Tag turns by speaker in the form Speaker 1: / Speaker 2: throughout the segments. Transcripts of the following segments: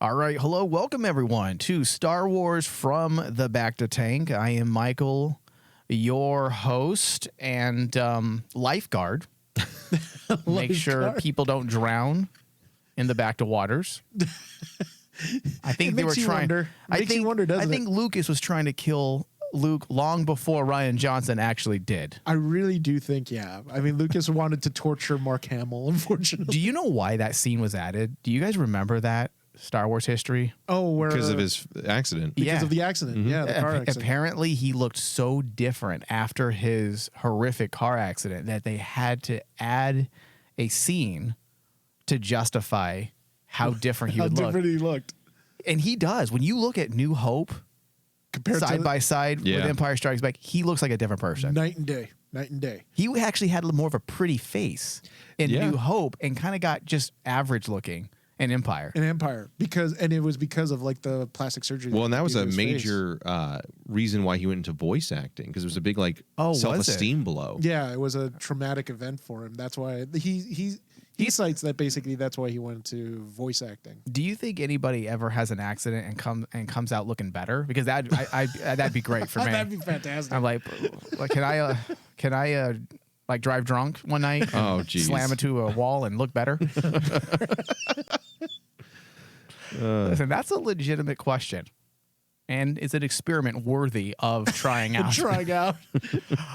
Speaker 1: All right. Hello. Welcome, everyone, to Star Wars from the Bacta Tank. I am Michael, your host and lifeguard. Make sure people don't drown in the Bacta waters. I think they were trying. I think Lucas was trying to kill Luke long before Rian Johnson actually did.
Speaker 2: I really do think, yeah. I mean, Lucas wanted to torture Mark Hamill, unfortunately.
Speaker 1: Do you know why that scene was added? Do you guys remember that? Star Wars history?
Speaker 2: Oh,
Speaker 3: because of his accident.
Speaker 2: Because of the accident. Mm-hmm. Yeah, the car accident.
Speaker 1: Apparently, he looked so different after his horrific car accident that they had to add a scene to justify how different he would look.
Speaker 2: How different he looked.
Speaker 1: And he does. When you look at New Hope compared side by side with Empire Strikes Back, he looks like a different person.
Speaker 2: Night and day. Night and day.
Speaker 1: He actually had a little more of a pretty face in New Hope and kind of got just average looking. In Empire.
Speaker 2: And it was because of like the plastic surgery.
Speaker 3: Well, and that was a major reason why he went into voice acting, because it was a big self-esteem blow.
Speaker 2: Yeah, it was a traumatic event for him. That's why he cites that basically that's why he went into voice acting.
Speaker 1: Do you think anybody ever has an accident and comes out looking better? Because that'd be great for me.
Speaker 2: That'd be fantastic.
Speaker 1: I'm like can I like drive drunk one night and slam into a wall and look better? Listen, that's a legitimate question. And it's an experiment worthy of trying out.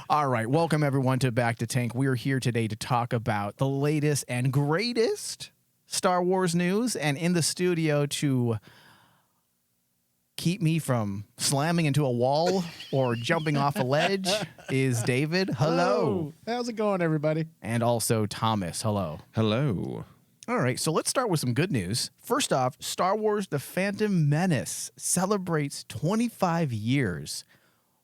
Speaker 1: All right. Welcome, everyone, to Back to Tank. We are here today to talk about the latest and greatest Star Wars news. And in the studio to keep me from slamming into a wall or jumping off a ledge is David. Hello.
Speaker 2: How's it going, everybody?
Speaker 1: And also Thomas. Hello.
Speaker 3: Hello.
Speaker 1: All right, so let's start with some good news. First off, Star Wars The Phantom Menace celebrates 25 years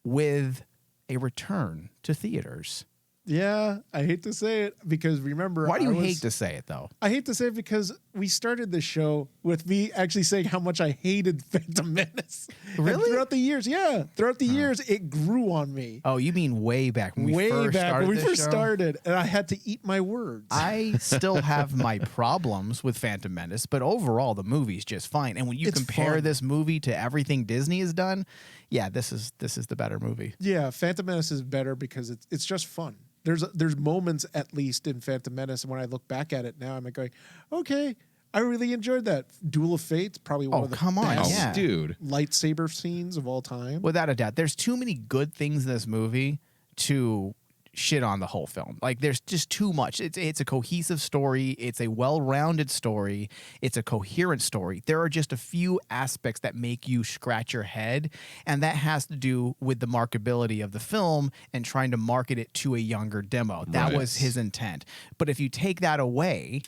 Speaker 1: with a return to theaters.
Speaker 2: Yeah, I hate to say it because remember...
Speaker 1: Why do you hate to say it, though?
Speaker 2: I hate to say it because we started the show with me actually saying how much I hated Phantom Menace.
Speaker 1: Really?
Speaker 2: And throughout the years, years, it grew on me.
Speaker 1: Oh, you mean way back when we first started,
Speaker 2: and I had to eat my words.
Speaker 1: I still have my problems with Phantom Menace, but overall, the movie's just fine. And when you compare this movie to everything Disney has done, yeah, this is the better movie.
Speaker 2: Yeah, Phantom Menace is better because it's just fun. There's moments, at least, in Phantom Menace, and when I look back at it now, I'm like going, okay, I really enjoyed that. Duel of Fates, probably one of the best lightsaber scenes of all time.
Speaker 1: Without a doubt. There's too many good things in this movie to shit on the whole film. Like, there's just too much. It's a cohesive story. It's a well-rounded story. It's a coherent story. There are just a few aspects that make you scratch your head, and that has to do with the marketability of the film and trying to market it to a younger demo. That was his intent. But if you take that away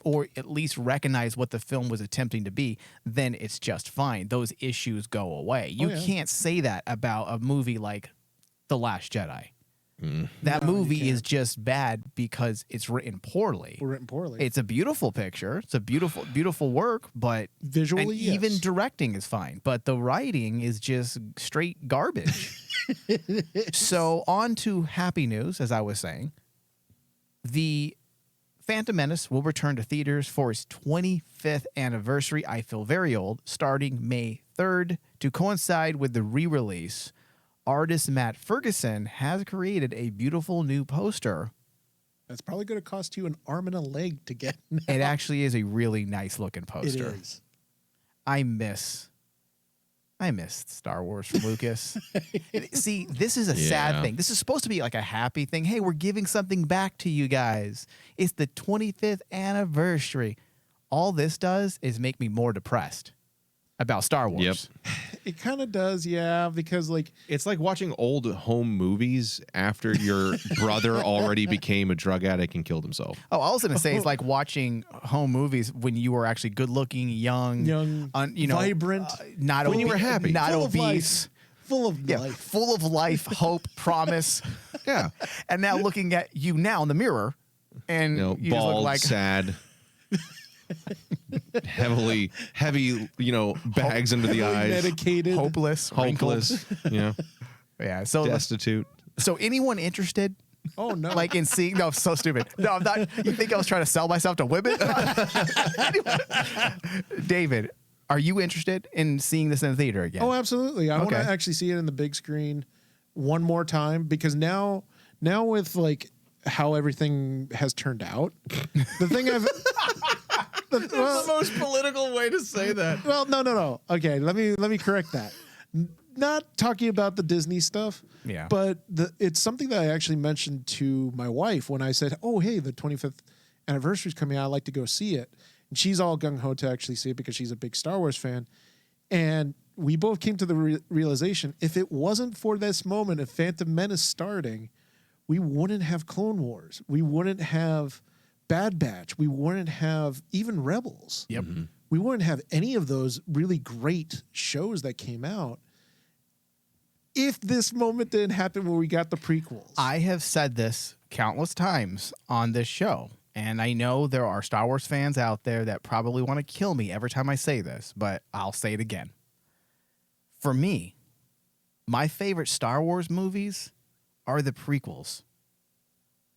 Speaker 1: or at least recognize what the film was attempting to be, then it's just fine. Those issues go away. You can't say that about a movie like The Last Jedi. That movie is just bad because it's written poorly. It's a beautiful picture. It's a beautiful work, but
Speaker 2: visually,
Speaker 1: even directing is fine. But the writing is just straight garbage. So on to happy news, as I was saying. The Phantom Menace will return to theaters for its 25th anniversary. I feel very old. Starting May 3rd to coincide with the re-release. Artist Matt Ferguson has created a beautiful new poster.
Speaker 2: That's probably going to cost you an arm and a leg to get now.
Speaker 1: It actually is a really nice looking poster.
Speaker 2: It is.
Speaker 1: I miss Star Wars from Lucas. See, this is a sad thing. This is supposed to be like a happy thing. Hey, we're giving something back to you guys. It's the 25th anniversary. All this does is make me more depressed about Star Wars.
Speaker 3: Yep.
Speaker 2: It kind of does, yeah, because like
Speaker 3: it's like watching old home movies after your brother already became a drug addict and killed himself.
Speaker 1: Oh, I was going to say it's like watching home movies when you were actually good-looking, young,
Speaker 2: vibrant,
Speaker 1: not
Speaker 3: when you were happy,
Speaker 1: not obese,
Speaker 2: full of life,
Speaker 1: full of life, hope, promise.
Speaker 3: Yeah,
Speaker 1: and now looking at you now in the mirror, and you
Speaker 3: bald,
Speaker 1: just look like
Speaker 3: sad. heavy, bags under the eyes,
Speaker 2: medicated,
Speaker 1: hopeless,
Speaker 3: yeah.
Speaker 1: So
Speaker 3: destitute.
Speaker 1: So anyone interested
Speaker 2: Oh no!
Speaker 1: Like in seeing, no, so stupid. No, I'm not. You think I was trying to sell myself to women? David, are you interested in seeing this in the theater again?
Speaker 2: Oh, absolutely. I want to
Speaker 1: Okay.
Speaker 2: actually see it in the big screen one more time because now with like how everything has turned out, the thing I've
Speaker 3: the most political way to say that.
Speaker 2: well, no. Okay, let me correct that. Not talking about the Disney stuff,
Speaker 1: Yeah.
Speaker 2: but it's something that I actually mentioned to my wife when I said, "Oh, hey, the 25th anniversary is coming out. I'd like to go see it." And she's all gung ho to actually see it because she's a big Star Wars fan. And we both came to the realization: if it wasn't for this moment of Phantom Menace starting, we wouldn't have Clone Wars. We wouldn't have Bad Batch. We wouldn't have even Rebels.
Speaker 1: Yep.
Speaker 3: Mm-hmm.
Speaker 2: We wouldn't have any of those really great shows that came out if this moment didn't happen where we got the prequels.
Speaker 1: I have said this countless times on this show, and I know there are Star Wars fans out there that probably want to kill me every time I say this, but I'll say it again. For me, my favorite Star Wars movies are the prequels.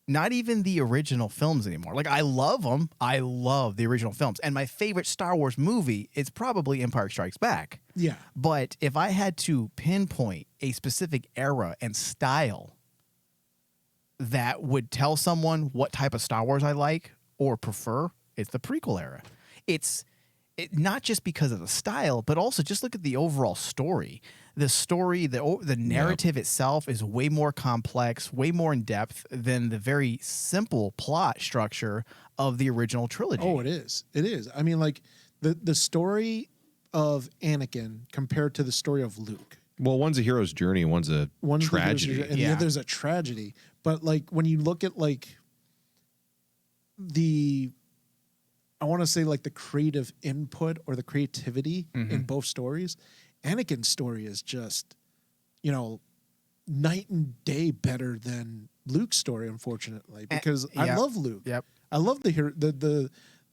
Speaker 1: Not even the original films anymore. Like, I love them. I love the original films. And my favorite Star Wars movie is probably Empire Strikes Back.
Speaker 2: Yeah.
Speaker 1: But if I had to pinpoint a specific era and style that would tell someone what type of Star Wars I like or prefer, it's the prequel era. It's not just because of the style, but also just look at the overall story. The story, the narrative itself is way more complex, way more in depth than the very simple plot structure of the original trilogy.
Speaker 2: Oh, it is. It is. I mean, like the story of Anakin compared to the story of Luke.
Speaker 3: Well, one's a hero's journey, and one's a tragedy.
Speaker 2: And the other's a tragedy. But like when you look at like I want to say like the creative input or the creativity in both stories, Anakin's story is just, night and day better than Luke's story, unfortunately, because I love Luke.
Speaker 1: Yep.
Speaker 2: I love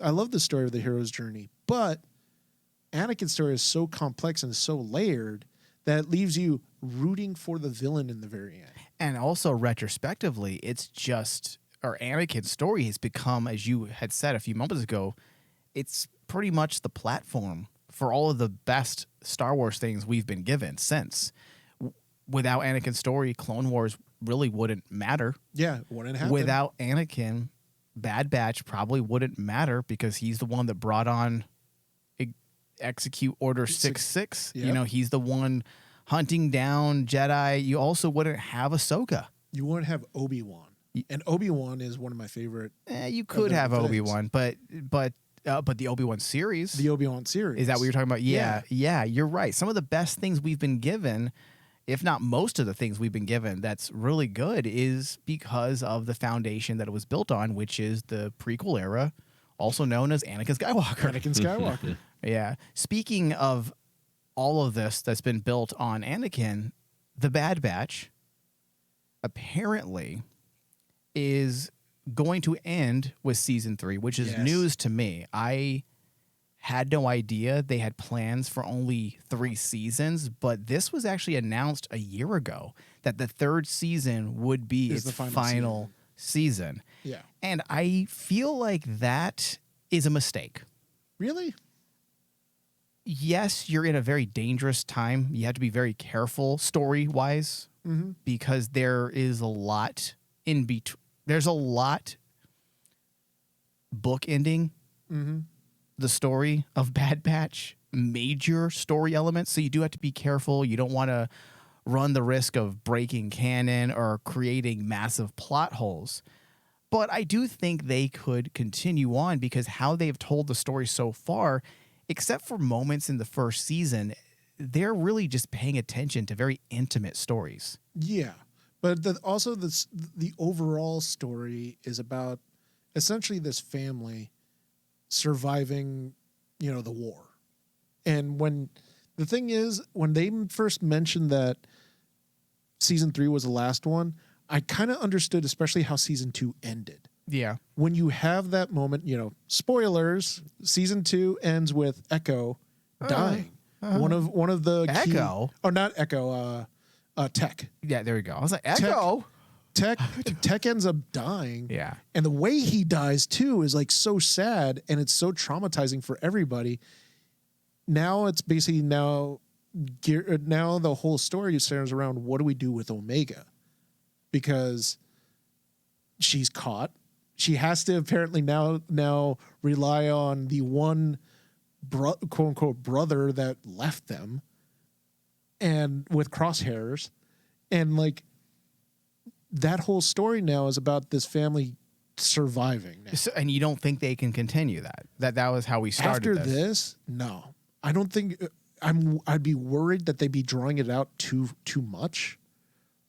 Speaker 2: I love the story of the hero's journey, but Anakin's story is so complex and so layered that it leaves you rooting for the villain in the very end.
Speaker 1: And also retrospectively, Anakin's story has become, as you had said a few moments ago, it's pretty much the platform for all of the best Star Wars things we've been given since. Without Anakin's story, Clone Wars really wouldn't matter.
Speaker 2: Yeah, it wouldn't happen.
Speaker 1: Without Anakin, Bad Batch probably wouldn't matter because he's the one that brought on Execute Order 66.
Speaker 2: Yep.
Speaker 1: He's the one hunting down Jedi. You also wouldn't have Ahsoka.
Speaker 2: You wouldn't have Obi-Wan. And Obi-Wan is one of my favorite.
Speaker 1: You could have Obi-Wan, but the Obi-Wan series.
Speaker 2: The Obi-Wan series.
Speaker 1: Is that what you're talking about? Yeah, you're right. Some of the best things we've been given, if not most of the things we've been given that's really good, is because of the foundation that it was built on, which is the prequel era, also known as Anakin Skywalker.
Speaker 2: Anakin Skywalker.
Speaker 1: Yeah. Speaking of all of this that's been built on Anakin, the Bad Batch apparently is going to end with season 3, which is news to me. I had no idea they had plans for only 3 seasons, but this was actually announced a year ago that the 3rd season would be its final season.
Speaker 2: Yeah.
Speaker 1: And I feel like that is a mistake.
Speaker 2: Really?
Speaker 1: Yes, you're in a very dangerous time. You have to be very careful story-wise because there is a lot in between. There's a lot bookending the story of Bad Batch, major story elements. So you do have to be careful. You don't want to run the risk of breaking canon or creating massive plot holes. But I do think they could continue on because how they've told the story so far, except for moments in the first season, they're really just paying attention to very intimate stories.
Speaker 2: Yeah. But also the overall story is about essentially this family surviving, the war. And when the thing is, when they first mentioned that season 3 was the last one, I kind of understood, especially how season 2 ended.
Speaker 1: Yeah.
Speaker 2: When you have that moment, spoilers, season 2 ends with Echo dying. One of the
Speaker 1: Echo?
Speaker 2: or not Echo, Tech.
Speaker 1: Yeah, there we go. I was like, Echo?
Speaker 2: Tech ends up dying.
Speaker 1: Yeah.
Speaker 2: And the way he dies too is like so sad, and it's so traumatizing for everybody. Now it's basically now the whole story centers around what do we do with Omega, because she's caught. She has to apparently now rely on the one quote unquote brother that left them, and with crosshairs, and like that whole story now is about this family surviving now.
Speaker 1: So, and you don't think they can continue that was how we started
Speaker 2: after this? No, I don't think. I'd be worried that they'd be drawing it out too much.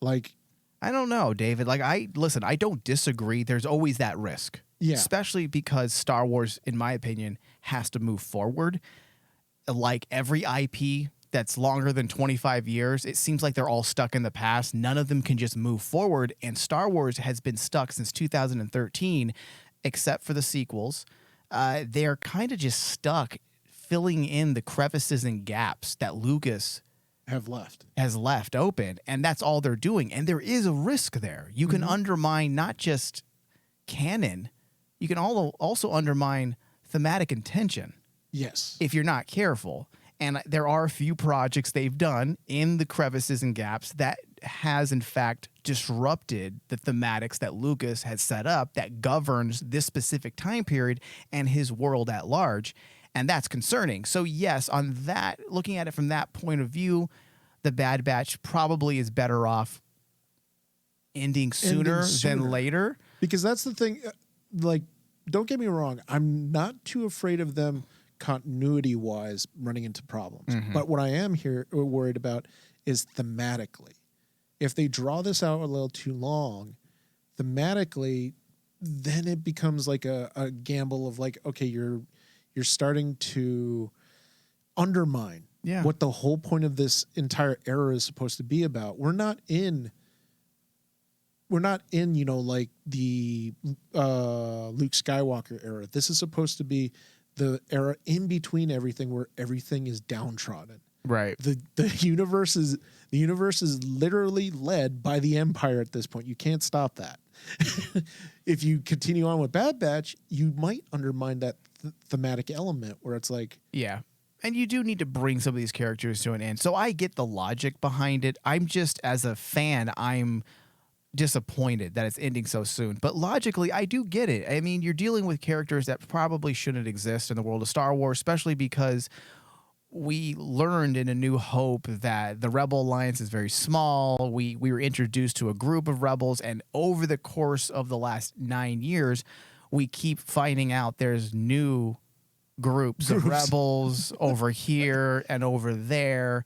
Speaker 2: Like,
Speaker 1: I don't know, David. Like, I don't disagree. There's always that risk.
Speaker 2: Yeah.
Speaker 1: Especially because Star Wars, in my opinion, has to move forward. Like every IP that's longer than 25 years, it seems like they're all stuck in the past. None of them can just move forward. And Star Wars has been stuck since 2013, except for the sequels. They're kind of just stuck filling in the crevices and gaps that Lucas has left open, and that's all they're doing. And there is a risk there. You can undermine not just canon, you can also undermine thematic intention.
Speaker 2: Yes,
Speaker 1: if you're not careful. And there are a few projects they've done in the crevices and gaps that has in fact disrupted the thematics that Lucas has set up that governs this specific time period and his world at large. And that's concerning. So yes, on that, looking at it from that point of view, the Bad Batch probably is better off ending sooner than later.
Speaker 2: Because that's the thing. Like, don't get me wrong. I'm not too afraid of them continuity-wise running into problems. But what I am worried about is thematically. If they draw this out a little too long, thematically, then it becomes like a gamble of like, okay, you're starting to undermine what the whole point of this entire era is supposed to be about. We're not in, you know, like the Luke Skywalker era. This is supposed to be the era in between everything, where everything is downtrodden.
Speaker 1: Right.
Speaker 2: The universe is literally led by the Empire at this point. You can't stop that. If you continue on with Bad Batch, you might undermine that thematic element where it's like,
Speaker 1: yeah. And you do need to bring some of these characters to an end. So I get the logic behind it. I'm just, as a fan, I'm disappointed that it's ending so soon. But logically, I do get it. I mean, you're dealing with characters that probably shouldn't exist in the world of Star Wars, especially because we learned in A New Hope that the Rebel Alliance is very small. We were introduced to a group of rebels, and over the course of the last 9 years, we keep finding out there's new groups of rebels over here and over there.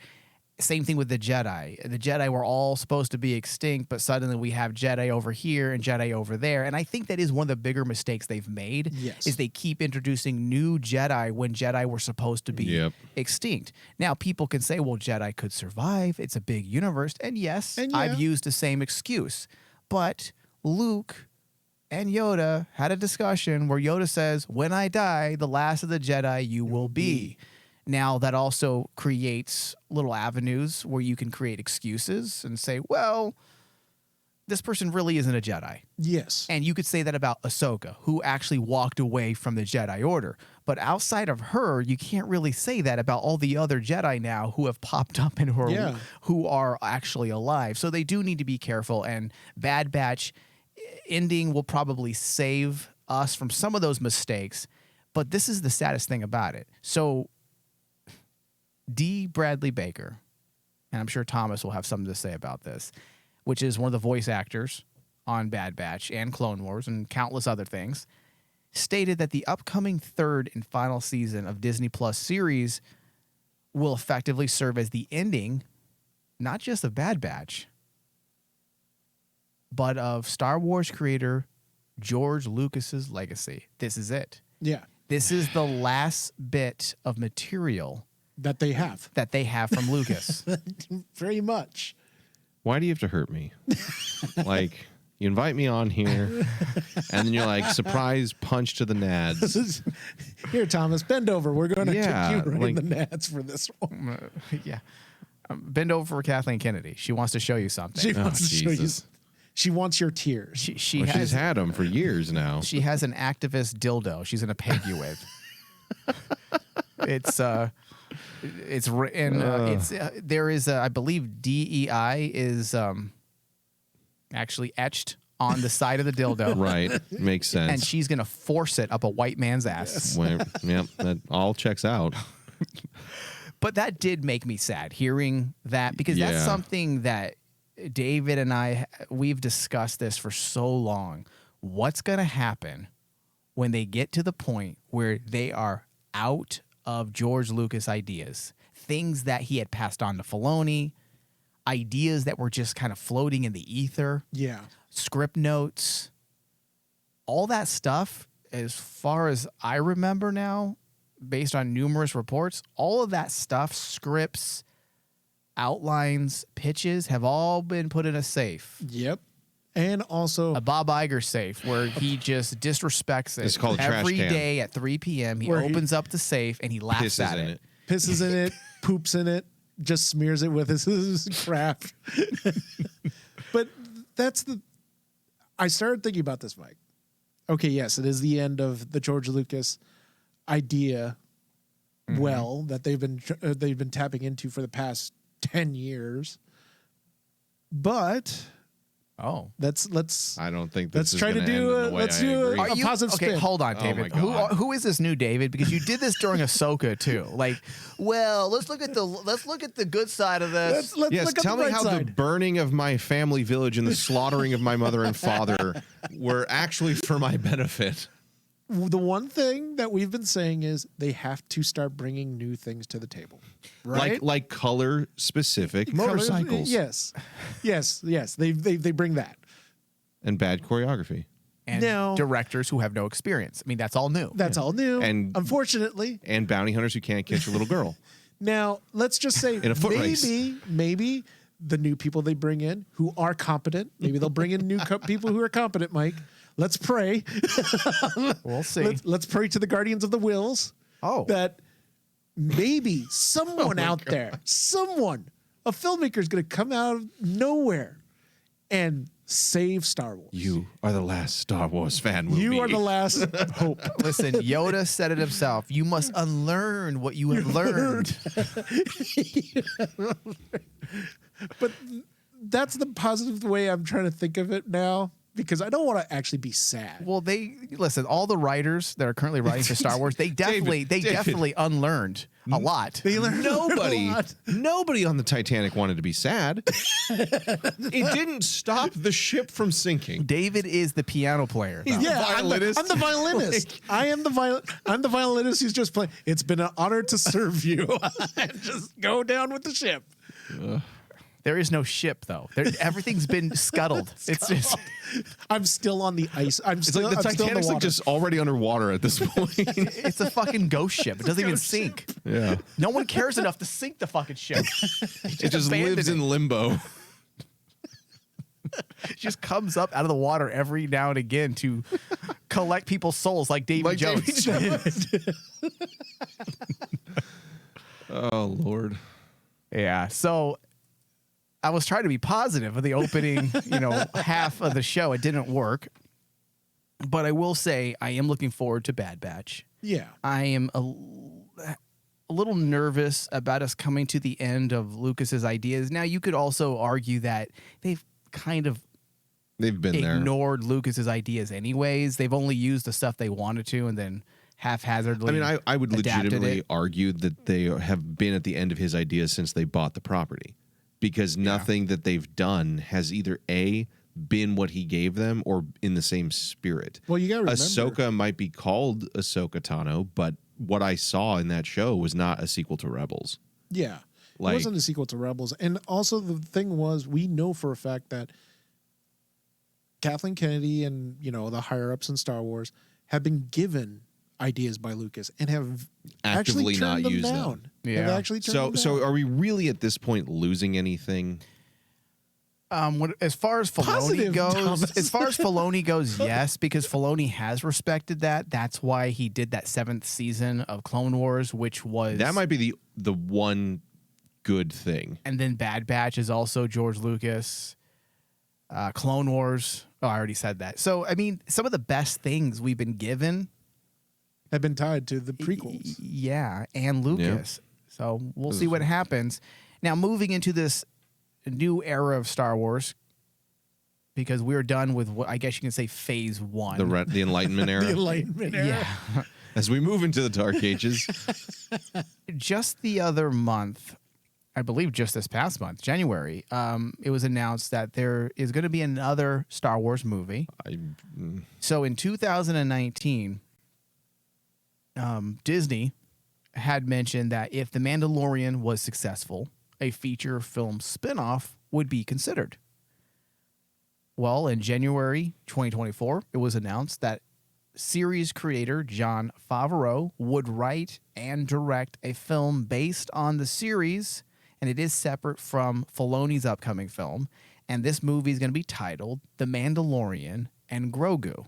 Speaker 1: Same thing with the Jedi. The Jedi were all supposed to be extinct, but suddenly we have Jedi over here and Jedi over there. And I think that is one of the bigger mistakes they've made, is they keep introducing new Jedi when Jedi were supposed to be extinct. Now, people can say, well, Jedi could survive. It's a big universe. And yes, I've used the same excuse. But Luke and Yoda had a discussion where Yoda says, when I die, the last of the Jedi you will be. Now, that also creates little avenues where you can create excuses and say, well, this person really isn't a Jedi.
Speaker 2: Yes.
Speaker 1: And you could say that about Ahsoka, who actually walked away from the Jedi Order. But outside of her, you can't really say that about all the other Jedi now who have popped up and who are actually alive. So they do need to be careful. And Bad Batch ending will probably save us from some of those mistakes. But this is the saddest thing about it. So D. Bradley Baker, and I'm sure Thomas will have something to say about this, which is one of the voice actors on Bad Batch and Clone Wars and countless other things, stated that the upcoming third and final season of Disney Plus series will effectively serve as the ending, not just of Bad Batch, but of Star Wars creator George Lucas's legacy. This is it.
Speaker 2: Yeah.
Speaker 1: This is the last bit of material
Speaker 2: that they have
Speaker 1: from Lucas.
Speaker 2: Very much.
Speaker 3: Why do you have to hurt me? Like, you invite me on here, and then you're like, surprise punch to the nads.
Speaker 2: Here, Thomas, bend over. We're going to kick you right in the nads for this one.
Speaker 1: Bend over for Kathleen Kennedy. She wants to show you something.
Speaker 2: She wants to show you. She wants your tears.
Speaker 1: She's
Speaker 3: had them for years now.
Speaker 1: She has an activist dildo she's gonna peg you with. There is I believe DEI is actually etched on the side of the dildo.
Speaker 3: Right, makes sense.
Speaker 1: And she's gonna force it up a white man's ass.
Speaker 3: Yep, that all checks out.
Speaker 1: But that did make me sad hearing that, because that's something that David and we've discussed this for so long. What's going to happen when they get to the point where they are out of George Lucas ideas, things that he had passed on to Filoni, ideas that were just kind of floating in the ether, script notes, all that stuff, as far as I remember now, based on numerous reports, all of that stuff, scripts, outlines, pitches, have all been put in a safe.
Speaker 2: Yep. And also
Speaker 1: a Bob Iger safe where he just disrespects it.
Speaker 3: It's called a trash
Speaker 1: every
Speaker 3: can.
Speaker 1: day at 3 p.m. He opens up the safe and he laughs at it.
Speaker 2: Pisses in it, poops in it, just smears it with his crap. But I started thinking about this, Mike. Okay, yes, it is the end of the George Lucas idea that they've been tapping into for the past 10 years. But let's
Speaker 3: I don't think
Speaker 2: let's try to do a positive spin.
Speaker 1: Okay, hold on, David. Who is this new David? Because you did this during Ahsoka too. Like, well, let's look at the good side of this.
Speaker 2: Let's
Speaker 3: tell me how the burning of my family village and the slaughtering of my mother and father were actually for my benefit.
Speaker 2: The one thing that we've been saying is they have to start bringing new things to the table, right?
Speaker 3: Like color specific motorcycles.
Speaker 2: Yes. They bring that,
Speaker 3: and bad choreography,
Speaker 1: and directors who have no experience. I mean, that's all new.
Speaker 2: That's all new,
Speaker 3: and
Speaker 2: unfortunately,
Speaker 3: and bounty hunters who can't catch a little girl.
Speaker 2: Now, let's just say
Speaker 3: in a foot race.
Speaker 2: Maybe the new people they bring in who are competent. Maybe they'll bring in new people who are competent, Mike. Let's pray.
Speaker 1: We'll see.
Speaker 2: Let's pray to the guardians of the wills. That maybe someone out there, a filmmaker is going to come out of nowhere and save Star Wars.
Speaker 3: You are the last Star Wars fan.
Speaker 2: You are the last hope.
Speaker 1: Listen, Yoda said it himself. You must unlearn what you have learned.
Speaker 2: But that's the positive way I'm trying to think of it now. Because I don't want to actually be sad.
Speaker 1: Well, all the writers that are currently writing for Star Wars, they definitely unlearned a lot.
Speaker 2: They learned
Speaker 3: nobody on the Titanic wanted to be sad. It didn't stop the ship from sinking.
Speaker 1: David is the piano player.
Speaker 2: I'm the violinist. I'm the violinist who's just playing. It's been an honor to serve you. Just go down with the ship.
Speaker 1: There is no ship, though. Everything's been scuttled. It's just.
Speaker 2: I'm still on the ice.
Speaker 3: It's like the Titanic's like just already underwater at this point.
Speaker 1: It's a fucking ghost ship. It doesn't even sink.
Speaker 3: Yeah.
Speaker 1: No one cares enough to sink the fucking ship.
Speaker 3: It just lives in limbo.
Speaker 1: It just comes up out of the water every now and again to collect people's souls like Davy Jones.
Speaker 3: Oh, Lord.
Speaker 1: Yeah. So I was trying to be positive with the opening, half of the show. It didn't work. But I will say I am looking forward to Bad Batch.
Speaker 2: Yeah.
Speaker 1: I am a little nervous about us coming to the end of Lucas's ideas. Now, you could also argue that they've been ignored Lucas's ideas anyways. They've only used the stuff they wanted to and then haphazardly.
Speaker 3: I mean, I would legitimately argue that they have been at the end of his ideas since they bought the property. Because nothing that they've done has either been what he gave them or in the same spirit.
Speaker 2: Well, you got to remember,
Speaker 3: Ahsoka might be called Ahsoka Tano, but what I saw in that show was not a sequel to Rebels.
Speaker 2: Yeah, it wasn't a sequel to Rebels. And also the thing was, we know for a fact that Kathleen Kennedy and the higher ups in Star Wars have been given ideas by Lucas and have
Speaker 3: actively not used them.
Speaker 2: Yeah.
Speaker 3: So are we really at this point losing anything?
Speaker 1: As far as Filoni goes, yes, because Filoni has respected that. That's why he did that 7th season of Clone Wars, which was
Speaker 3: that might be the one good thing.
Speaker 1: And then Bad Batch is also George Lucas. Clone Wars. Oh, I already said that. So, I mean, some of the best things we've been given
Speaker 2: have been tied to the prequels.
Speaker 1: Yeah, and Lucas. Yeah. So we'll see what happens. Now, moving into this new era of Star Wars, because we're done with what I guess you can say phase 1.
Speaker 3: The Enlightenment era.
Speaker 2: The Enlightenment era.
Speaker 1: Yeah.
Speaker 3: As we move into the Dark Ages.
Speaker 1: Just the other month, I believe just this past month, January, it was announced that there is going to be another Star Wars movie. So in 2019, Disney had mentioned that if The Mandalorian was successful, a feature film spinoff would be considered. Well, in January 2024, it was announced that series creator Jon Favreau would write and direct a film based on the series, and it is separate from Filoni's upcoming film, and this movie is going to be titled The Mandalorian and Grogu.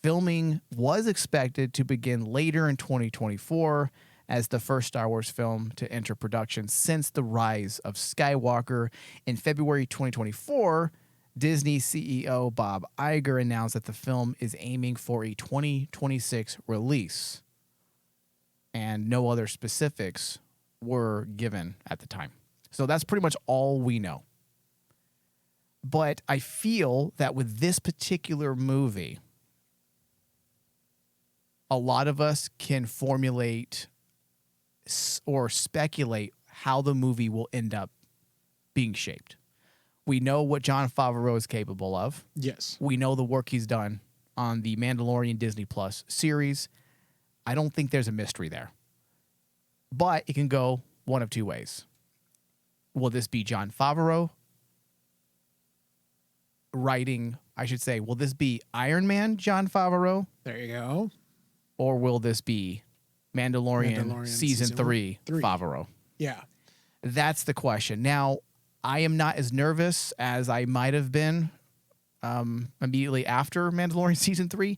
Speaker 1: Filming was expected to begin later in 2024 as the first Star Wars film to enter production since the rise of Skywalker. In February 2024, Disney CEO Bob Iger announced that the film is aiming for a 2026 release, and no other specifics were given at the time. So that's pretty much all we know. But I feel that with this particular movie, a lot of us can formulate or speculate how the movie will end up being shaped. We know what Jon Favreau is capable of.
Speaker 2: Yes.
Speaker 1: We know the work he's done on the Mandalorian Disney Plus series. I don't think there's a mystery there. But it can go one of two ways. Will this be Jon Favreau writing, I should say, will this be Iron Man Jon Favreau?
Speaker 2: There you go.
Speaker 1: Or will this be Mandalorian season 3 Favreau?
Speaker 2: Yeah.
Speaker 1: That's the question. Now, I am not as nervous as I might have been immediately after Mandalorian season 3,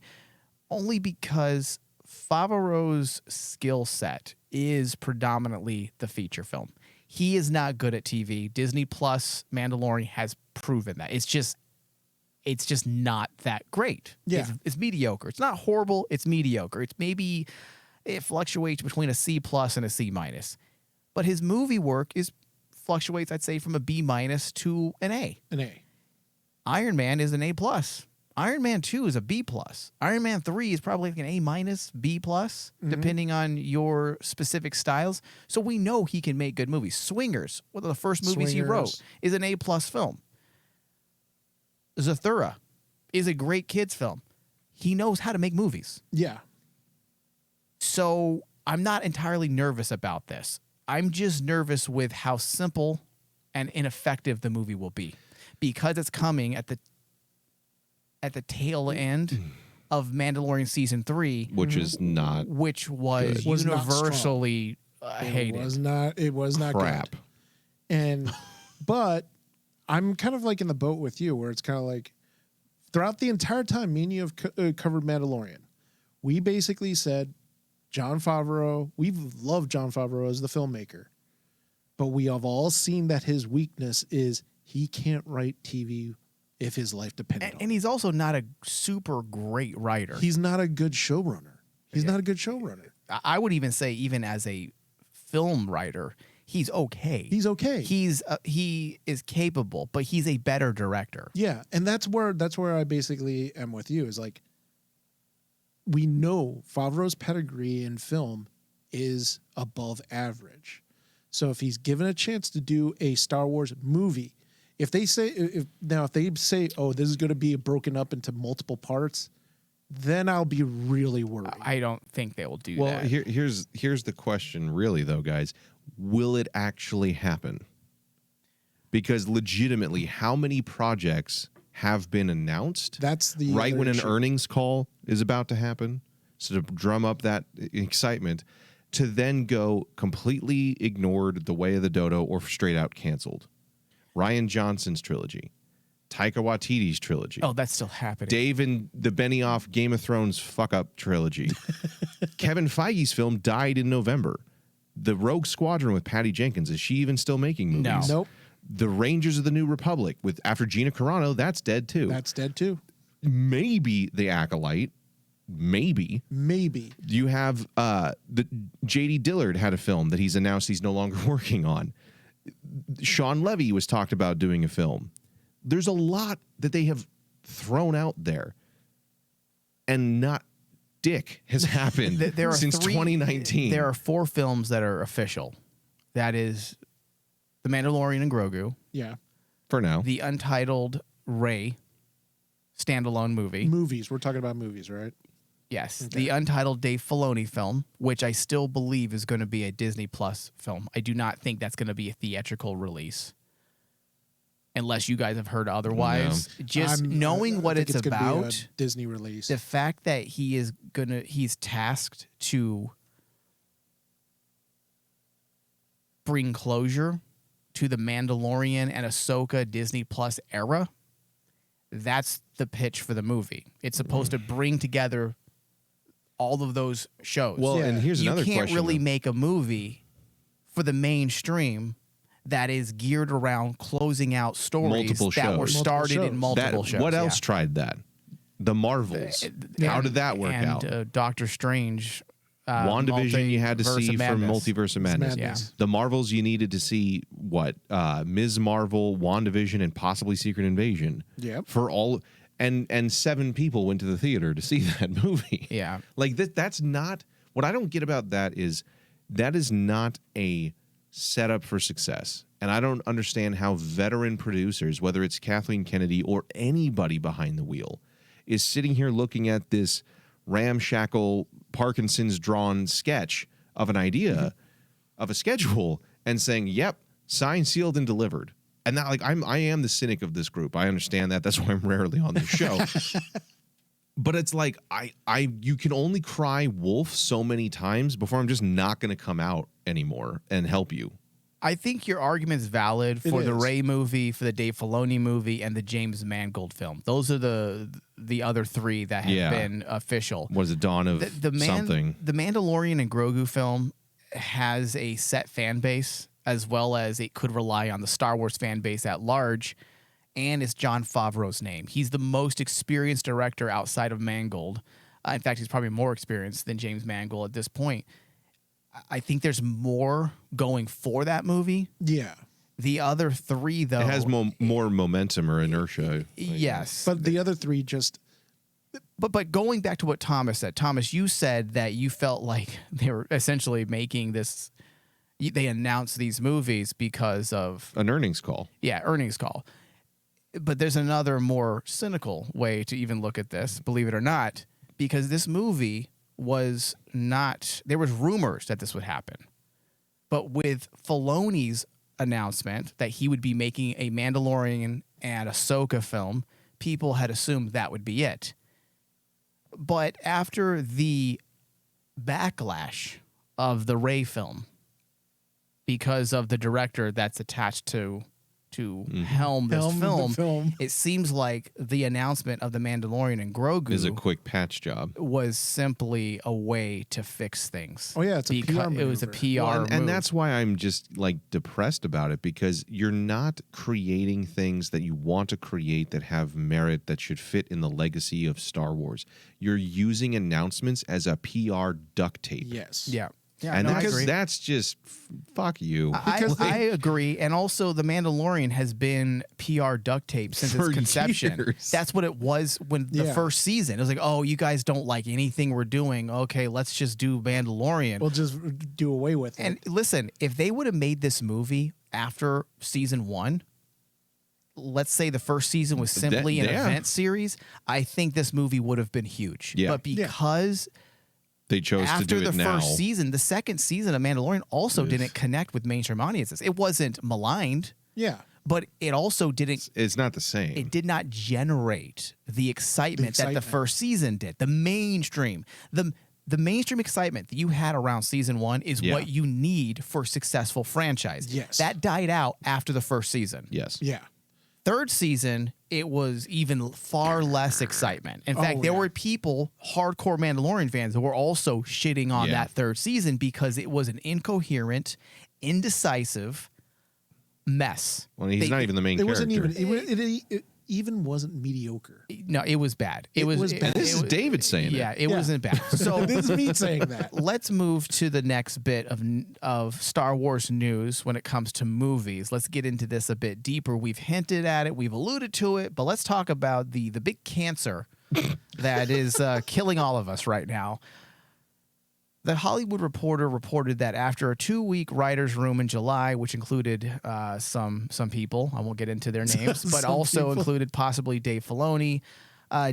Speaker 1: only because Favreau's skill set is predominantly the feature film. He is not good at TV. Disney Plus Mandalorian has proven that. It's just not that great.
Speaker 2: Yeah.
Speaker 1: It's mediocre. It's not horrible. It's mediocre. It fluctuates between a C+ and a C-. But his movie work fluctuates, I'd say, from a B- to an A.
Speaker 2: An A.
Speaker 1: Iron Man is an A+. Iron Man 2 is a B+. Iron Man 3 is probably like an A-, B+, depending on your specific styles. So we know he can make good movies. Swingers, one of the first movies he wrote, is an A+ film. Zathura is a great kids film. He knows how to make movies.
Speaker 2: Yeah.
Speaker 1: So I'm not entirely nervous about this. I'm just nervous with how simple and ineffective the movie will be, because it's coming at the tail end of Mandalorian season 3,
Speaker 3: which was
Speaker 1: universally hated.
Speaker 2: It was not
Speaker 3: crap.
Speaker 2: Good. And but I'm kind of like in the boat with you, where it's kind of like throughout the entire time me and you have covered Mandalorian, we basically said Jon Favreau, we've loved Jon Favreau as the filmmaker, but we have all seen that his weakness is he can't write TV if his life depended on it.
Speaker 1: And he's also not a super great writer.
Speaker 2: He's not a good showrunner.
Speaker 1: I would even say, even as a film writer, he's okay. He is capable, but he's a better director.
Speaker 2: Yeah, and that's where I basically am with you. Is like, we know Favreau's pedigree in film is above average. So if he's given a chance to do a Star Wars movie, if they say, oh, this is going to be broken up into multiple parts, then I'll be really worried.
Speaker 1: I don't think they will do that.
Speaker 3: Well, here's the question, really, though, guys. Will it actually happen? Because legitimately, how many projects have been announced?
Speaker 2: That's the
Speaker 3: right when an earnings call is about to happen, so to drum up that excitement, to then go completely ignored, The Way of the Dodo, or straight out canceled. Rian Johnson's trilogy, Taika Waititi's trilogy.
Speaker 1: Oh, that's still happening.
Speaker 3: Dave and the Benioff Game of Thrones fuck-up trilogy. Kevin Feige's film died in November. The Rogue Squadron with Patty Jenkins, is she even still making movies?
Speaker 2: No. Nope.
Speaker 3: The Rangers of the New Republic with after Gina Carano, that's dead too.
Speaker 2: That's dead too.
Speaker 3: Maybe The Acolyte. Maybe. You have the J.D. Dillard had a film that he's announced he's no longer working on. Sean Levy was talked about doing a film. There's a lot that they have thrown out there, and not dick has happened since 2019.
Speaker 1: There are 4 films that are official. That is The Mandalorian and Grogu.
Speaker 2: Yeah.
Speaker 3: For now.
Speaker 1: The untitled Rey standalone movie.
Speaker 2: Movies. We're talking about movies, right?
Speaker 1: Yes.
Speaker 2: Okay.
Speaker 1: The untitled Dave Filoni film, which I still believe is going to be a Disney Plus film. I do not think that's going to be a theatrical release. Unless you guys have heard otherwise. No. Just knowing what it's about.
Speaker 2: Be a Disney release.
Speaker 1: The fact that he's tasked to bring closure to the Mandalorian and Ahsoka Disney Plus era. That's the pitch for the movie. It's supposed to bring together all of those shows.
Speaker 3: Well, and here's another question.
Speaker 1: You can't really make a movie for the mainstream that is geared around closing out stories that were started in multiple shows.
Speaker 3: What else tried that? The Marvels. How did that work out?
Speaker 1: Doctor Strange.
Speaker 3: WandaVision you had to see from Multiverse of Madness.
Speaker 1: Yeah.
Speaker 3: The Marvels you needed to see what? Ms. Marvel, WandaVision, and possibly Secret Invasion.
Speaker 2: Yep.
Speaker 3: For all and 7 people went to the theater to see that movie.
Speaker 1: Yeah.
Speaker 3: Like that's not what I don't get about that is not a setup for success. And I don't understand how veteran producers, whether it's Kathleen Kennedy or anybody behind the wheel, is sitting here looking at this ramshackle Parkinson's drawn sketch of an idea of a schedule and saying, yep, signed, sealed, and delivered. And that, like, I am the cynic of this group. I understand that. That's why I'm rarely on this show. But it's like you can only cry wolf so many times before I'm just not going to come out anymore and help you.
Speaker 1: I think your argument's valid for the Rey movie, for the Dave Filoni movie, and the James Mangold film. Those are the other 3 that have been official.
Speaker 3: Was it Dawn of something?
Speaker 1: The Mandalorian and Grogu film has a set fan base, as well as it could rely on the Star Wars fan base at large, and it's Jon Favreau's name. He's the most experienced director outside of Mangold. In fact, he's probably more experienced than James Mangold at this point. I think there's more going for that movie.
Speaker 2: Yeah.
Speaker 1: The other 3, though...
Speaker 3: It has more momentum or inertia.
Speaker 1: Yes.
Speaker 2: But the other 3 just...
Speaker 1: But going back to what Thomas said, Thomas, you said that you felt like they were essentially making this... They announced these movies because of...
Speaker 3: An earnings call.
Speaker 1: Yeah, earnings call. But there's another more cynical way to even look at this, believe it or not, because this movie... was not, there was rumors that this would happen. But with Filoni's announcement that he would be making a Mandalorian and Ahsoka film, people had assumed that would be it. But after the backlash of the Rey film, because of the director that's attached to helm this film, it seems like the announcement of the Mandalorian and Grogu
Speaker 3: is a quick patch job.
Speaker 1: Was simply a way to fix things.
Speaker 2: Oh yeah, it's a PR maneuver.
Speaker 1: It was a PR move.
Speaker 3: And that's why I'm just like depressed about it, because you're not creating things that you want to create that have merit that should fit in the legacy of Star Wars. You're using announcements as a PR duct tape.
Speaker 2: Yes.
Speaker 1: Yeah.
Speaker 3: Yeah, and that's just fuck you.
Speaker 1: I agree. And also, The Mandalorian has been PR duct tape since its conception.
Speaker 3: Years.
Speaker 1: That's what it was when the first season. It was like, oh, you guys don't like anything we're doing. Okay, let's just do Mandalorian.
Speaker 2: We'll just do away with it.
Speaker 1: And listen, if they would have made this movie after season 1, let's say the first season was simply an event series, I think this movie would have been huge.
Speaker 3: Yeah.
Speaker 1: But because...
Speaker 3: They chose to do it now.
Speaker 1: After the first season, the second season of Mandalorian also didn't connect with mainstream audiences. It wasn't maligned.
Speaker 2: Yeah.
Speaker 1: But it also didn't...
Speaker 3: It's not the same.
Speaker 1: It did not generate the excitement that the first season did. The mainstream. The mainstream excitement that you had around season 1 is what you need for a successful franchise.
Speaker 2: Yes.
Speaker 1: That died out after the first season.
Speaker 3: Yes.
Speaker 2: Yeah.
Speaker 1: Third season, it was even far less excitement. In fact, there were people, hardcore Mandalorian fans, who were also shitting on that third season because it was an incoherent, indecisive, mess.
Speaker 3: Well, he's not even the main
Speaker 2: It
Speaker 3: character.
Speaker 2: wasn't even. It even wasn't mediocre.
Speaker 1: No, it was bad. It was bad.
Speaker 3: This is David saying
Speaker 1: yeah,
Speaker 3: it.
Speaker 1: it wasn't bad. So
Speaker 2: This is me saying that.
Speaker 1: let's move to the next bit of Star Wars news when it comes to movies. Let's get into this a bit deeper. We've hinted at it, we've alluded to it, but let's talk about the big cancer that is killing all of us right now. The Hollywood Reporter reported that after a 2-week writer's room in July, which included some people, I won't get into their names, but also included possibly Dave Filoni,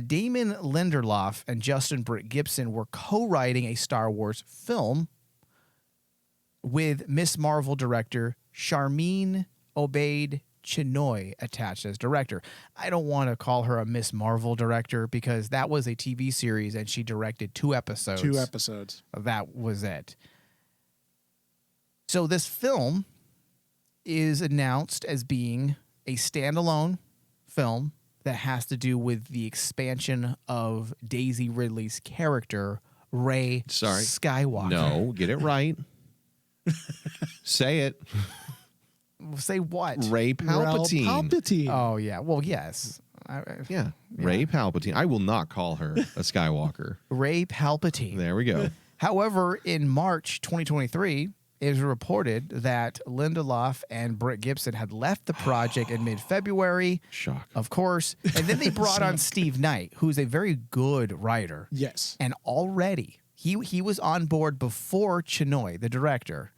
Speaker 1: Damon Lindelof and Justin Britt Gibson were co-writing a Star Wars film with Miss Marvel director Sharmeen Obaid-Chinoy attached as director. I don't want to call her a Miss Marvel director because that was a TV series and she directed 2 episodes.
Speaker 2: 2 episodes.
Speaker 1: That was it. So this film is announced as being a standalone film that has to do with the expansion of Daisy Ridley's character, Rey Skywalker.
Speaker 3: No, get it right. Say it.
Speaker 1: Say what?
Speaker 3: Rey Palpatine.
Speaker 2: Palpatine.
Speaker 1: Oh, yeah. Well, yes.
Speaker 3: Yeah. Rey Palpatine. I will not call her a Skywalker.
Speaker 1: Rey Palpatine.
Speaker 3: There we go.
Speaker 1: However, in March 2023, it was reported that Lindelof and Britt Gibson had left the project in mid-February.
Speaker 3: Shock.
Speaker 1: Of course. And then they brought on Steve Knight, who's a very good writer.
Speaker 2: Yes.
Speaker 1: And already, he was on board before Chinoy, the director.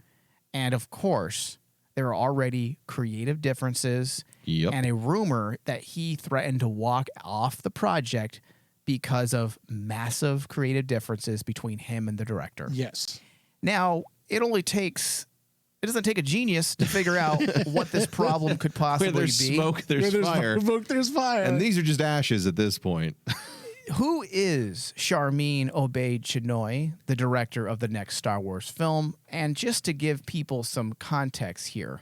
Speaker 1: And of course, there are already creative differences and a rumor that he threatened to walk off the project because of massive creative differences between him and the director.
Speaker 2: Yes.
Speaker 1: Now, it doesn't take a genius to figure out what this problem could possibly
Speaker 3: Where there's
Speaker 1: be.
Speaker 3: smoke, there's fire.
Speaker 2: Smoke, there's fire.
Speaker 3: And these are just ashes at this point.
Speaker 1: Who is Sharmeen Obaid-Chinoy, the director of the next Star Wars film? And just to give people some context here,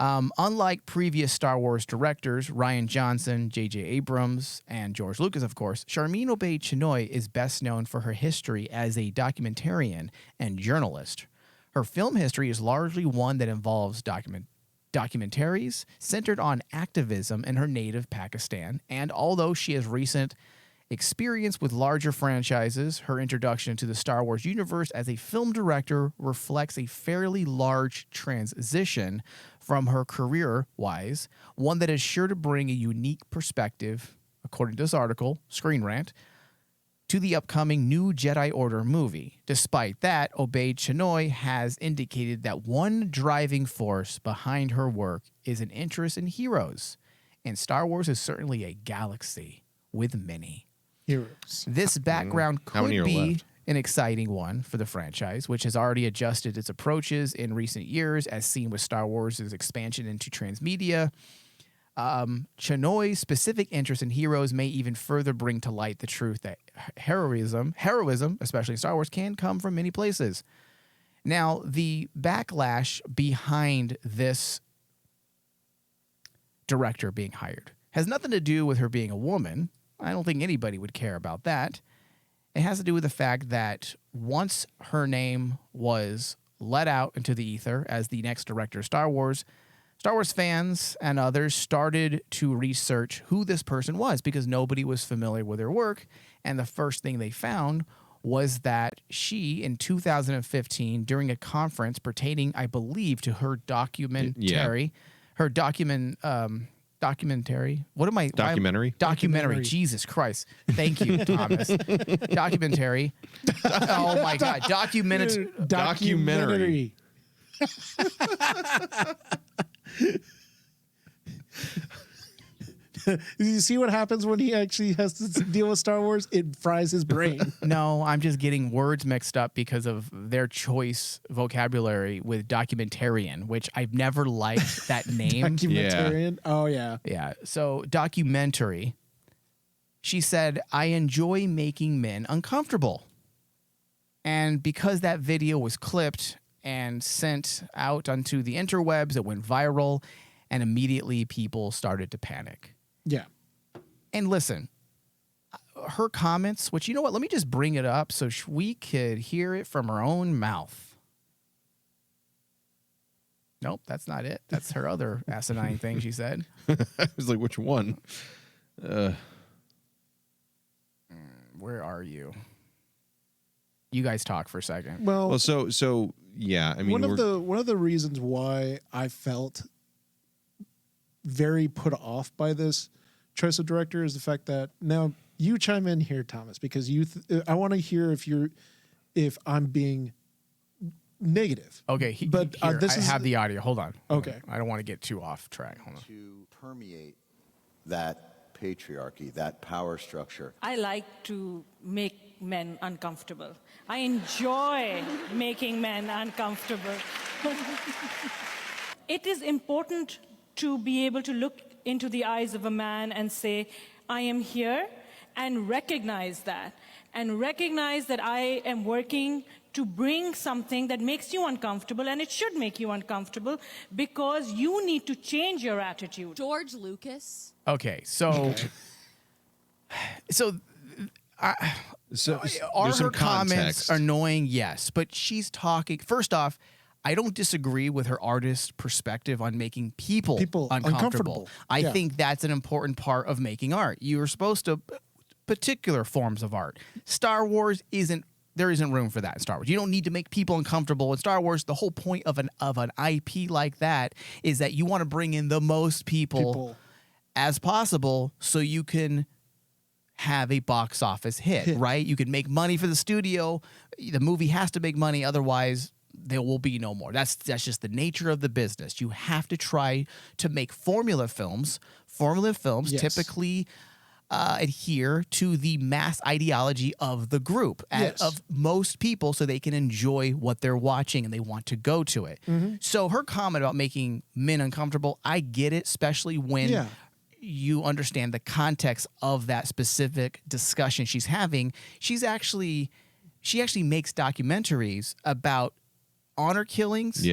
Speaker 1: unlike previous Star Wars directors, Rian Johnson, J.J. Abrams, and George Lucas, of course, Sharmeen Obaid-Chinoy is best known for her history as a documentarian and journalist. Her film history is largely one that involves documentaries centered on activism in her native Pakistan, and although she has recent experience with larger franchises, her introduction to the Star Wars universe as a film director reflects a fairly large transition from her career-wise, one that is sure to bring a unique perspective, according to this article, Screen Rant, to the upcoming new Jedi Order movie. Despite that, Obaid-Chinoy has indicated that one driving force behind her work is an interest in heroes, and Star Wars is certainly a galaxy with many
Speaker 2: heroes.
Speaker 1: This background could be
Speaker 3: left?
Speaker 1: an exciting one for the franchise, which has already adjusted its approaches in recent years, as seen with Star Wars' expansion into transmedia. Chinoy's specific interest in heroes may even further bring to light the truth that heroism, especially in Star Wars, can come from many places. Now, the backlash behind this director being hired has nothing to do with her being a woman. I don't think anybody would care about that. It has to do with the fact that once her name was let out into the ether as the next director of Star Wars fans and others started to research who this person was because nobody was familiar with her work. And the first thing they found was that she, in 2015, during a conference pertaining, I believe, to her documentary. What am I?
Speaker 3: Documentary?
Speaker 1: Documentary. Jesus Christ. Thank you, Thomas. Documentary. Oh, my God.
Speaker 2: Documentary. You see what happens when he actually has to deal with Star Wars? It fries his brain.
Speaker 1: No, I'm just getting words mixed up because of their choice vocabulary with documentarian, which I've never liked that name.
Speaker 2: Documentarian? Yeah. Oh, yeah.
Speaker 1: Yeah. So documentary. She said, I enjoy making men uncomfortable. And because that video was clipped and sent out onto the interwebs, it went viral, and immediately people started to panic.
Speaker 2: Yeah.
Speaker 1: And listen, her comments, which, you know what, let me just bring it up so we could hear it from her own mouth. Nope, that's not it. That's her other asinine thing she said.
Speaker 3: I was like, which one?
Speaker 1: Where are you? You guys talk for a second.
Speaker 2: Well,
Speaker 3: so yeah. I mean,
Speaker 2: one of the reasons why I felt very put off by this choice of director is the fact that now you chime in here, Thomas, because I want to hear if I'm being negative.
Speaker 1: Okay,
Speaker 2: but
Speaker 1: I
Speaker 2: this
Speaker 1: have the audio. Hold on.
Speaker 2: Okay,
Speaker 1: I don't want to get too off track. Hold on.
Speaker 4: To permeate that patriarchy, that power structure.
Speaker 5: I like to make men uncomfortable. I enjoy making men uncomfortable. It is important to be able to look into the eyes of a man and say, I am here, and recognize that. And recognize that I am working to bring something that makes you uncomfortable, and it should make you uncomfortable because you need to change your attitude.
Speaker 6: George Lucas.
Speaker 1: Okay, so are her comments annoying? Yes, but she's talking. First off, I don't disagree with her artist perspective on making people uncomfortable. I think that's an important part of making art. You're supposed to particular forms of art. Star Wars there isn't room for that in Star Wars. You don't need to make people uncomfortable in Star Wars. The whole point of an IP like that is that you want to bring in the most people as possible so you can have a box office hit, right? You can make money for the studio. The movie has to make money, otherwise there will be no more. That's just the nature of the business. You have to try to make formula films. Formula films typically adhere to the mass ideology of the group, of most people, so they can enjoy what they're watching and they want to go to it. So her comment about making men uncomfortable, I get it, especially when you understand the context of that specific discussion she's having. She actually makes documentaries about honor killings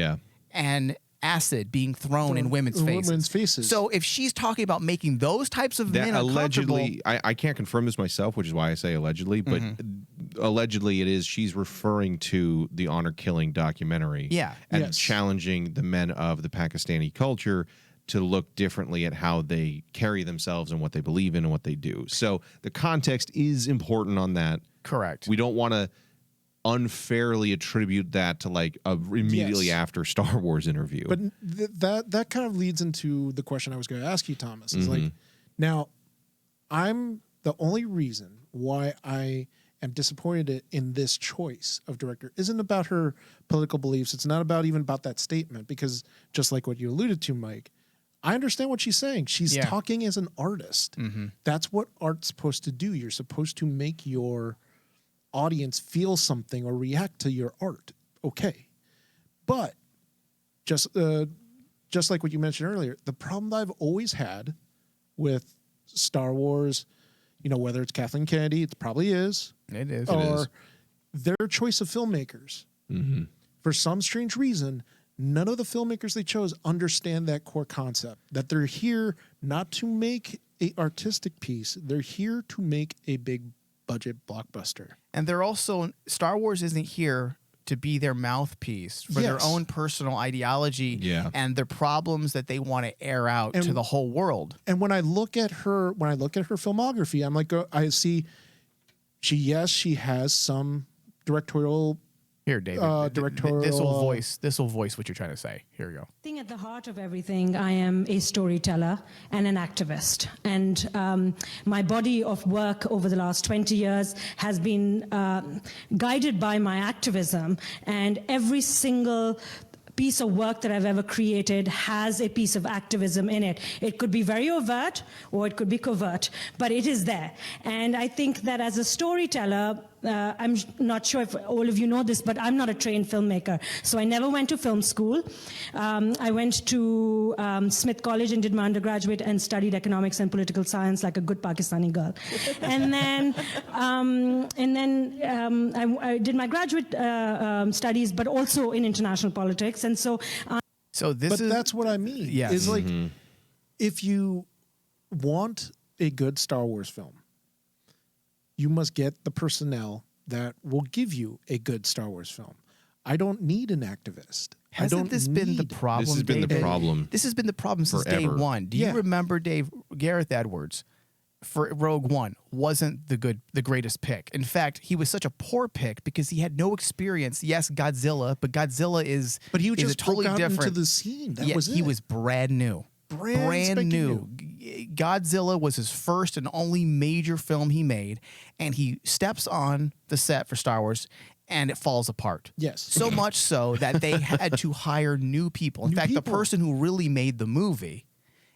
Speaker 1: and acid being thrown in women's faces. So if she's talking about making those types of men
Speaker 3: allegedly, I can't confirm this myself, which is why I say allegedly, but allegedly it is, she's referring to the honor killing documentary and challenging the men of the Pakistani culture to look differently at how they carry themselves and what they believe in and what they do. So the context is important on that.
Speaker 1: Correct.
Speaker 3: We don't want to unfairly attribute that to like immediately after Star Wars interview.
Speaker 2: But that kind of leads into the question I was going to ask you, Thomas. Is like, now I'm the only reason why I am disappointed in this choice of director isn't about her political beliefs. It's not even about that statement, because just like what you alluded to, Mike, I understand what she's saying. She's talking as an artist. That's what art's supposed to do. You're supposed to make your audience feel something or react to your art. Okay. But just like what you mentioned earlier, the problem that I've always had with Star Wars, whether it's Kathleen Kennedy, it probably is.
Speaker 1: It is.
Speaker 2: Or their choice of filmmakers. For some strange reason, none of the filmmakers they chose understand that core concept, that they're here not to make an artistic piece. They're here to make a big budget blockbuster.
Speaker 1: And they're also, Star Wars isn't here to be their mouthpiece for their own personal ideology and their problems that they want to air out to the whole world.
Speaker 2: And when I look at her filmography, I'm like, I see she has some directorial.
Speaker 1: Here, David.
Speaker 2: Directorial.
Speaker 1: This will voice what you're trying to say. Here we go.
Speaker 7: I think at the heart of everything, I am a storyteller and an activist. And my body of work over the last 20 years has been guided by my activism. And every single piece of work that I've ever created has a piece of activism in it. It could be very overt or it could be covert, but it is there. And I think that as a storyteller, I'm not sure if all of you know this, but I'm not a trained filmmaker. So I never went to film school. I went to Smith College and did my undergraduate and studied economics and political science like a good Pakistani girl. And then I did my graduate studies, but also in international politics. And so,
Speaker 2: that's what I mean.
Speaker 1: Yes.
Speaker 2: Is like, if you want a good Star Wars film, you must get the personnel that will give you a good Star Wars film. I don't need an activist.
Speaker 1: Hasn't this been the problem?
Speaker 3: This has been the
Speaker 1: David?
Speaker 3: problem.
Speaker 1: This has been the problem since day
Speaker 3: forever.
Speaker 1: one. Do you remember Gareth Edwards for Rogue One wasn't the greatest pick. In fact, he was such a poor pick because he had no experience. Yes, Godzilla, but Godzilla is
Speaker 2: he
Speaker 1: is
Speaker 2: just
Speaker 1: a totally
Speaker 2: broke out
Speaker 1: different
Speaker 2: into the scene. That was it.
Speaker 1: He was brand new. Brand new. Godzilla was his first and only major film he made, and he steps on the set for Star Wars and it falls apart.
Speaker 2: Yes.
Speaker 1: So much so that they had to hire new people. In fact, the person who really made the movie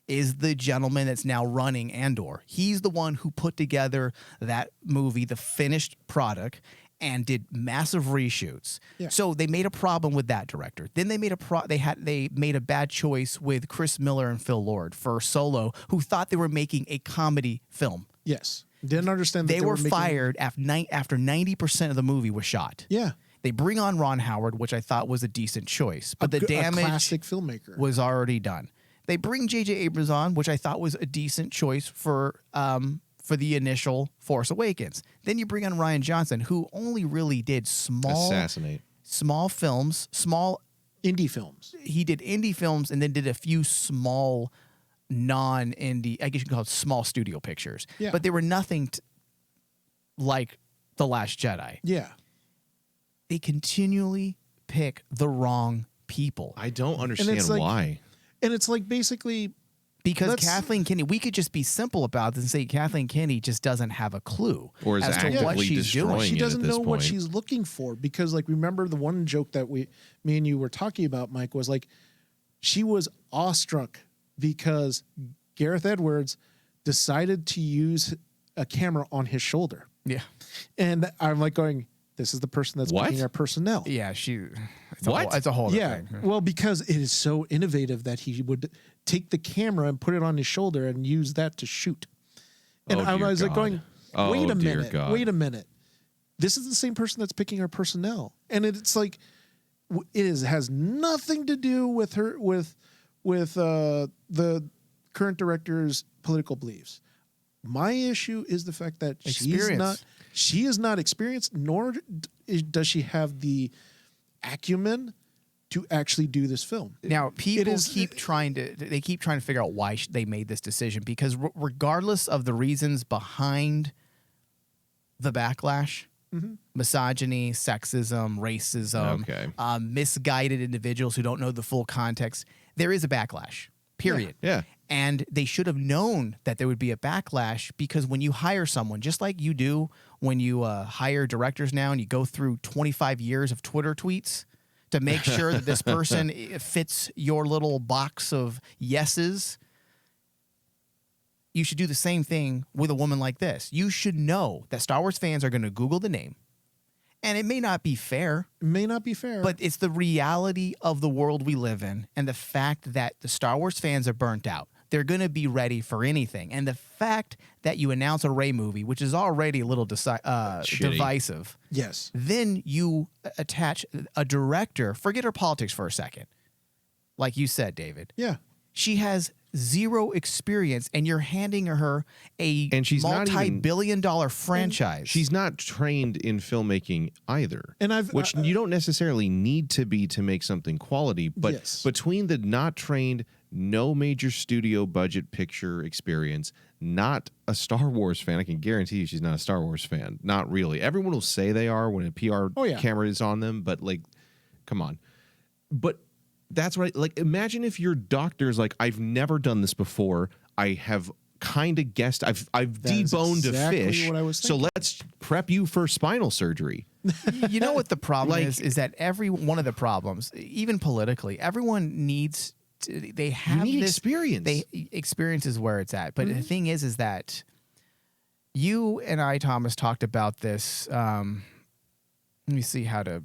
Speaker 1: is the gentleman that's now running Andor. He's the one who put together that movie, the finished product, and did massive reshoots. Yeah. So they made a problem with that director. Then they made they made a bad choice with Chris Miller and Phil Lord for Solo, who thought they were making a comedy film.
Speaker 2: Yes. Didn't understand that
Speaker 1: they were fired after 90% of the movie was shot.
Speaker 2: Yeah.
Speaker 1: They bring on Ron Howard, which I thought was a decent choice, but the damage
Speaker 2: classic filmmaker
Speaker 1: was already done. They bring J.J. Abrams on, which I thought was a decent choice for the initial Force Awakens. Then you bring on Rian Johnson, who only really did small films, small
Speaker 2: indie films.
Speaker 1: He did indie films and then did a few small non-indie, I guess you can call it small studio pictures. Yeah. But they were nothing like The Last Jedi.
Speaker 2: Yeah.
Speaker 1: They continually pick the wrong people.
Speaker 3: I don't understand why.
Speaker 2: And it's like basically
Speaker 1: because Kathleen Kennedy, we could just be simple about this and say Kathleen Kennedy just doesn't have a clue
Speaker 3: or is
Speaker 1: as to what she's doing.
Speaker 2: She doesn't know what she's looking for because, like, remember the one joke that me and you were talking about, Mike, was like she was awestruck because Gareth Edwards decided to use a camera on his shoulder.
Speaker 1: Yeah,
Speaker 2: and I'm like going, this is the person that's picking our personnel.
Speaker 1: Yeah, it's a whole thing.
Speaker 2: Well, because it is so innovative that he would take the camera and put it on his shoulder and use that to shoot. And I was like going, wait a minute. This is the same person that's picking our personnel. And it's like, has nothing to do with her, with the current director's political beliefs. My issue is the fact that she is not experienced, nor does she have the acumen to actually do this film.
Speaker 1: Now, people keep trying to figure out why they made this decision, because regardless of the reasons behind the backlash, misogyny, sexism, racism, misguided individuals who don't know the full context, there is a backlash, period.
Speaker 3: Yeah.
Speaker 1: And they should have known that there would be a backlash, because when you hire someone, just like you do when you hire directors now and you go through 25 years of Twitter tweets to make sure that this person fits your little box of yeses, you should do the same thing with a woman like this. You should know that Star Wars fans are going to Google the name. And it may not be fair. But it's the reality of the world we live in, and the fact that the Star Wars fans are burnt out. They're going to be ready for anything. And the fact that you announce a Rey movie, which is already a little divisive.
Speaker 2: Yes.
Speaker 1: Then you attach a director. Forget her politics for a second. Like you said, David.
Speaker 2: Yeah.
Speaker 1: She has zero experience, and you're handing her a multi-billion-dollar franchise.
Speaker 3: She's not trained in filmmaking either, which you don't necessarily need to be to make something quality. But between the not trained, no major studio budget picture experience, not a Star Wars fan, I can guarantee you she's not a Star Wars fan. Not really. Everyone will say they are when a PR camera is on them, but like, come on. But that's right. Like, imagine if your doctor's like, I've never done this before. I have kind of guessed. I've deboned a fish. So let's prep you for spinal surgery.
Speaker 1: You know what the problem is that every one of the problems, even politically, everyone needs. They have this
Speaker 3: experience.
Speaker 1: Experience is where it's at. But the thing is that you and I, Thomas, talked about this. Let me see how to.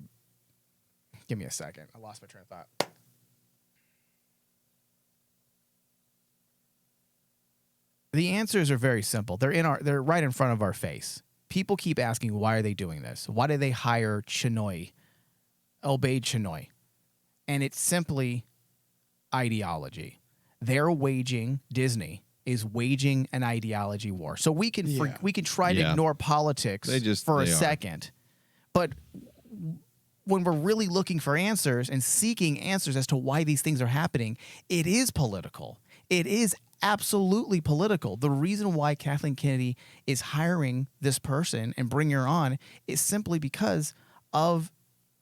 Speaker 1: Give me a second. I lost my train of thought. The answers are very simple. They're right in front of our face. People keep asking, why are they doing this? Why did they hire Chinoy, Obaid Chinoy? And it's simply ideology. Disney is waging an ideology war. So we can try to ignore politics for a second, but when we're really looking for answers and seeking answers as to why these things are happening, it is political. It is absolutely political. The reason why Kathleen Kennedy is hiring this person and bringing her on is simply because of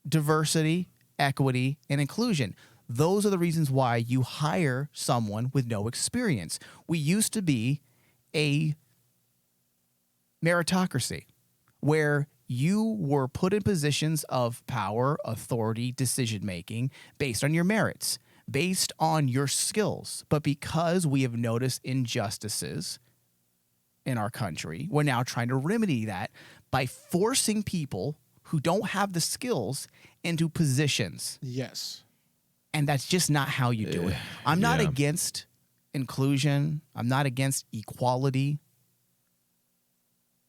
Speaker 1: diversity, equity, and inclusion. Those are the reasons why you hire someone with no experience. We used to be a meritocracy where you were put in positions of power, authority, decision-making based on your merits, based on your skills. But because we have noticed injustices in our country, we're now trying to remedy that by forcing people who don't have the skills into positions.
Speaker 2: Yes.
Speaker 1: And that's just not how you do it. I'm not against inclusion. I'm not against equality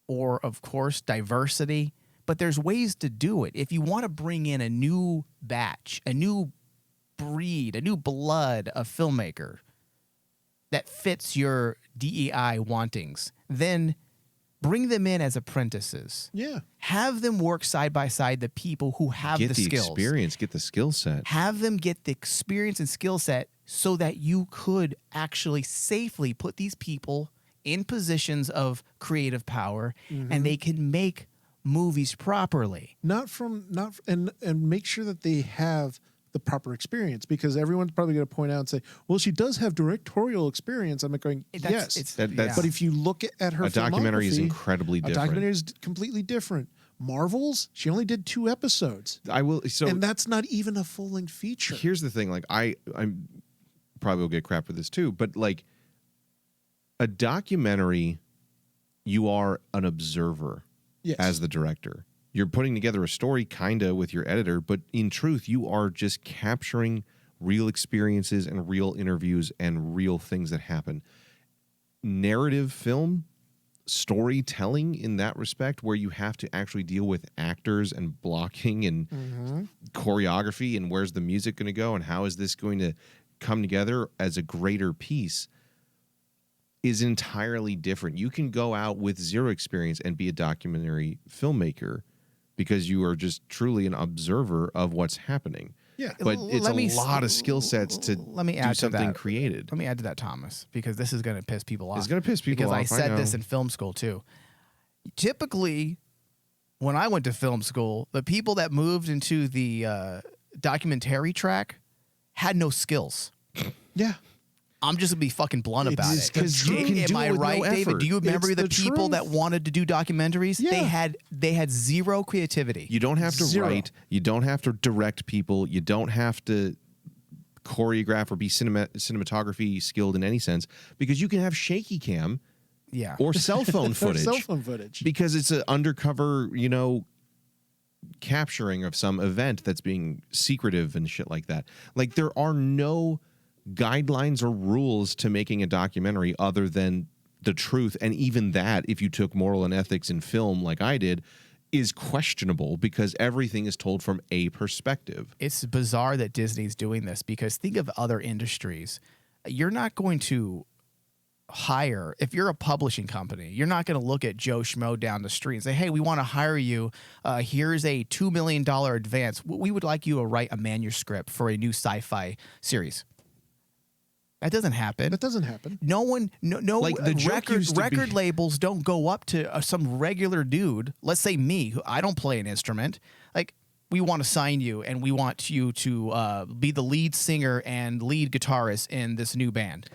Speaker 1: or, of course, diversity. But there's ways to do it. If you want to bring in a new batch, a new breed, a new blood of filmmaker that fits your DEI wantings, then bring them in as apprentices.
Speaker 2: Yeah.
Speaker 1: Have them work side by side the people who have the skills.
Speaker 3: Get the experience, get the skill set.
Speaker 1: Have them get the experience and skill set so that you could actually safely put these people in positions of creative power and they can make movies properly.
Speaker 2: And make sure that they have the proper experience, because everyone's probably going to point out and say, well, she does have directorial experience. I'm going, yes. But if you look at her
Speaker 3: documentary is incredibly different.
Speaker 2: A documentary is completely different. Marvel's, she only did 2 episodes. And that's not even a full-length feature.
Speaker 3: Here's the thing, like I'm probably will get crap for this too, but like a documentary, you are an observer as the director. You're putting together a story kinda with your editor, but in truth, you are just capturing real experiences and real interviews and real things that happen. Narrative film, storytelling in that respect, where you have to actually deal with actors and blocking and choreography and where's the music going to go and how is this going to come together as a greater piece, is entirely different. You can go out with zero experience and be a documentary filmmaker because you are just truly an observer of what's happening.
Speaker 2: Yeah,
Speaker 3: but it's a lot of skill sets to do something created.
Speaker 1: Let me add to that, Thomas, because this is going to piss people off.
Speaker 3: It's going to piss people off.
Speaker 1: Because I said this in film school too. Typically, when I went to film school, the people that moved into the documentary track had no skills.
Speaker 2: Yeah.
Speaker 1: I'm just gonna be fucking blunt about it.
Speaker 3: Because you can
Speaker 1: Am I right, David? Do you remember the people that wanted to do documentaries?
Speaker 2: Yeah.
Speaker 1: They had zero creativity.
Speaker 3: You don't have to write. You don't have to direct people. You don't have to choreograph or be cinematography skilled in any sense, because you can have shaky cam, or cell phone footage, because it's an undercover, capturing of some event that's being secretive and shit like that. Like, there are no guidelines or rules to making a documentary other than the truth, and even that, if you took moral and ethics in film like I did, is questionable because everything is told from a perspective.
Speaker 1: It's bizarre that Disney's doing this, because think of other industries. You're not going to hire, if you're a publishing company, you're not going to look at Joe Schmo down the street and say, hey, we want to hire you. Here's a $2 million advance. We would like you to write a manuscript for a new sci-fi series. That doesn't happen. No one, like record labels don't go up to some regular dude. Let's say me, who I don't play an instrument. Like, we want to sign you and we want you to be the lead singer and lead guitarist in this new band.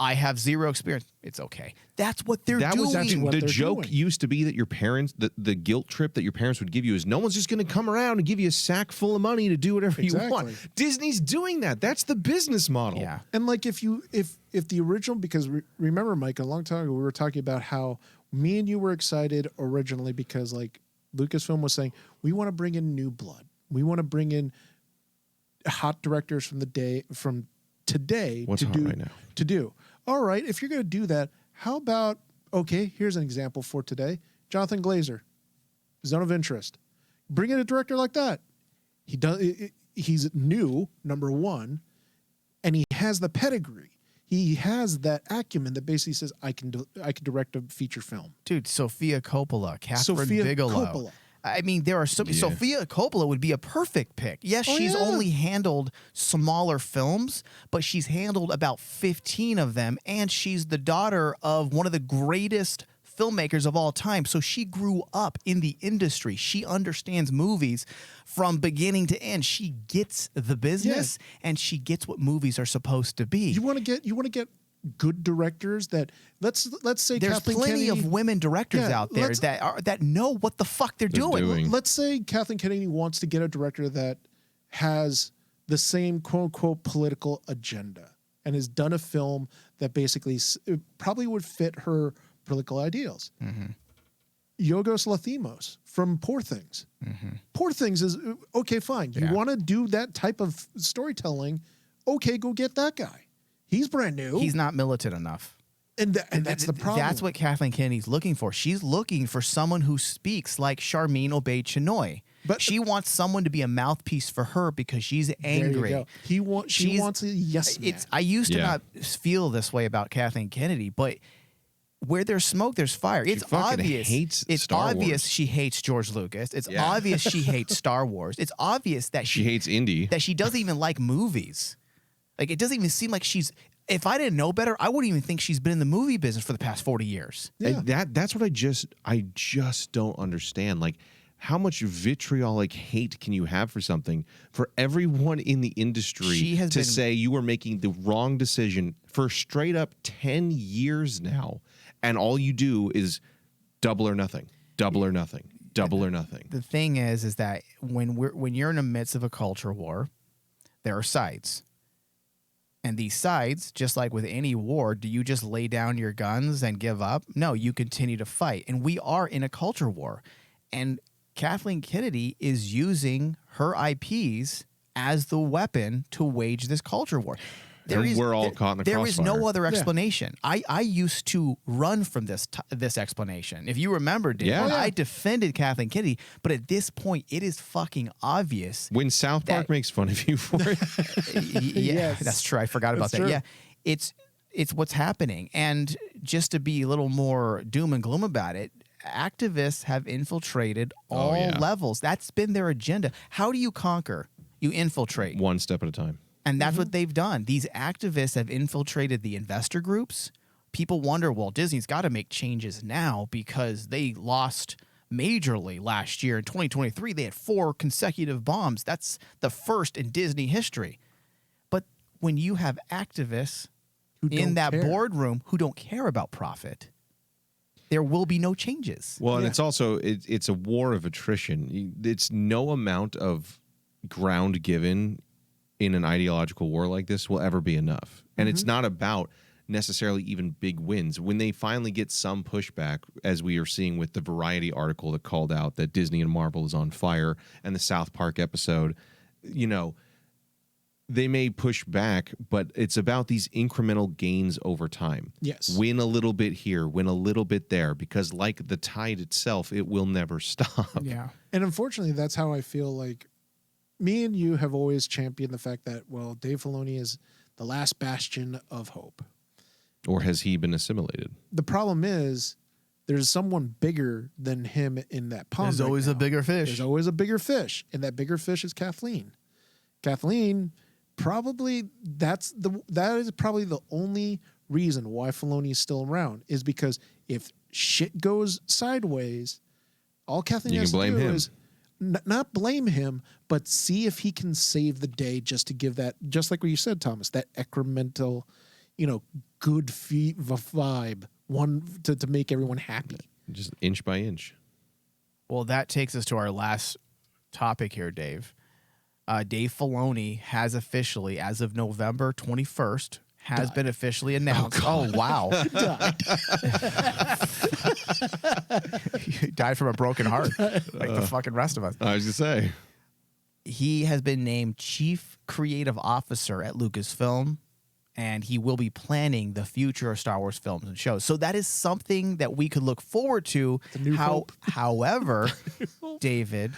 Speaker 1: I have zero experience. It's okay. That's what they're doing.
Speaker 3: That was actually the joke used to be that your parents, the guilt trip that your parents would give you is no one's just going to come around and give you a sack full of money to do whatever you want. Disney's doing that. That's the business model.
Speaker 1: Yeah.
Speaker 2: And like if the original, because remember, Mike, a long time ago we were talking about how me and you were excited originally because like Lucasfilm was saying, we want to bring in new blood. We want to bring in hot directors from today
Speaker 3: What's hot right now?
Speaker 2: To do. All right, if you're going to do that, how about, okay, here's an example for today. Jonathan Glazer, Zone of Interest. Bring in a director like that. He's new, number one, and he has the pedigree. He has that acumen that basically says, I can direct a feature film.
Speaker 1: Dude, Sofia Coppola, Catherine Bigelow. I mean, there are so many.
Speaker 3: Yeah.
Speaker 1: Sofia Coppola would be a perfect pick. Yes, she's only handled smaller films, but she's handled about 15 of them, and she's the daughter of one of the greatest filmmakers of all time. So she grew up in the industry. She understands movies from beginning to end. She gets the business, and she gets what movies are supposed to be.
Speaker 2: You want to get good directors that let's say
Speaker 1: there's
Speaker 2: Kathleen
Speaker 1: plenty
Speaker 2: Kennedy,
Speaker 1: of women directors out there that know what the fuck they're doing.
Speaker 2: Let's say Kathleen Kennedy wants to get a director that has the same quote unquote political agenda and has done a film that basically probably would fit her political ideals. Yorgos Lanthimos from Poor Things. Poor Things is okay, fine. You want to do that type of storytelling? Okay, go get that guy. He's brand new.
Speaker 1: He's not militant enough.
Speaker 2: And that's the problem.
Speaker 1: That's what Kathleen Kennedy's looking for. She's looking for someone who speaks like Charmin Obey-Chinoy. But she wants someone to be a mouthpiece for her because she's angry.
Speaker 2: There you go. She wants a yes man.
Speaker 1: I used to not feel this way about Kathleen Kennedy, but where there's smoke, there's fire. It's obvious. It's obvious she hates George Lucas. It's obvious she hates Star Wars. It's obvious that
Speaker 3: she hates indie.
Speaker 1: That she doesn't even like movies. Like, it doesn't even seem like she's... If I didn't know better, I wouldn't even think she's been in the movie business for the past 40 years.
Speaker 3: Yeah. That's what I just don't understand. Like, how much vitriolic hate can you have for something for everyone in the industry to say you are making the wrong decision for straight up 10 years now, and all you do is double or nothing, double or nothing, double or nothing.
Speaker 1: The thing is that when you're in the midst of a culture war, there are sides. And these sides, just like with any war, do you just lay down your guns and give up? No, you continue to fight. And we are in a culture war. And Kathleen Kennedy is using her IPs as the weapon to wage this culture war.
Speaker 3: We're all caught in the crossfire.
Speaker 1: There is no other explanation. I used to run from this explanation. If you remember, Dave, I defended Kathleen Kennedy, but at this point, it is fucking obvious.
Speaker 3: When South Park makes fun of you for it.
Speaker 1: That's true. I forgot about that.
Speaker 2: True.
Speaker 1: Yeah, it's what's happening. And just to be a little more doom and gloom about it, activists have infiltrated all levels. That's been their agenda. How do you conquer? You infiltrate.
Speaker 3: One step at a time.
Speaker 1: And that's what they've done. These activists have infiltrated the investor groups. People wonder, well, Disney's got to make changes now because they lost majorly last year. In 2023, they had 4 consecutive bombs. That's the first in Disney history. But when you have activists in that boardroom who don't care about profit, there will be no changes.
Speaker 3: Well, and it's also, it's a war of attrition. It's no amount of ground given in an ideological war like this will ever be enough. And it's not about necessarily even big wins. When they finally get some pushback, as we are seeing with the Variety article that called out that Disney and Marvel is on fire, and the South Park episode, you know, they may push back, but it's about these incremental gains over time.
Speaker 2: Yes.
Speaker 3: Win a little bit here, win a little bit there, because like the tide itself, it will never stop.
Speaker 1: Yeah.
Speaker 2: And unfortunately, that's how I feel like me and you have always championed the fact that, well, Dave Filoni is the last bastion of hope.
Speaker 3: Or has he been assimilated?
Speaker 2: The problem is there's someone bigger than him in that pond.
Speaker 1: There's always a bigger fish.
Speaker 2: There's always a bigger fish. And that bigger fish is Kathleen. Kathleen, probably that is probably the only reason why Filoni is still around, is because if shit goes sideways, all Kathleen has to do is not blame him, but see if he can save the day, just to give that, just like what you said, Thomas, that incremental, good vibe, one to make everyone happy.
Speaker 3: Just inch by inch.
Speaker 1: Well, that takes us to our last topic here, Dave. Dave Filoni has officially, as of November 21st, been officially announced. Oh, wow. He died from a broken heart, like the fucking rest of us.
Speaker 3: I was going to say.
Speaker 1: He has been named Chief Creative Officer at Lucasfilm, and he will be planning the future of Star Wars films and shows. So that is something that we could look forward to. However, David,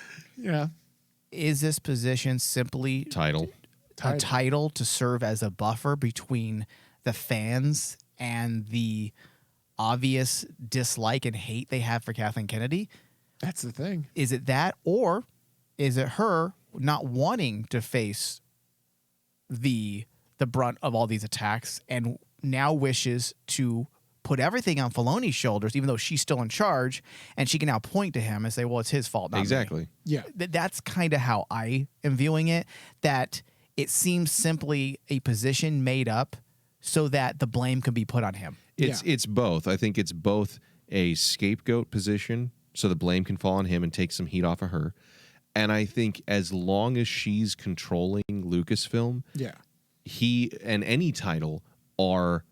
Speaker 1: is this position simply a title to serve as a buffer between the fans and the obvious dislike and hate they have for Kathleen Kennedy?
Speaker 2: That's the thing.
Speaker 1: Is it that, or is it her not wanting to face the brunt of all these attacks and now wishes to put everything on Filoni's shoulders, even though she's still in charge, and she can now point to him and say, well, it's his fault, not me.
Speaker 3: Exactly.
Speaker 2: Yeah.
Speaker 1: That's kind of how I am viewing it, that it seems simply a position made up so that the blame can be put on him.
Speaker 3: It's both. I think it's both a scapegoat position so the blame can fall on him and take some heat off of her. And I think as long as she's controlling Lucasfilm,
Speaker 2: Yeah.
Speaker 3: he and any title are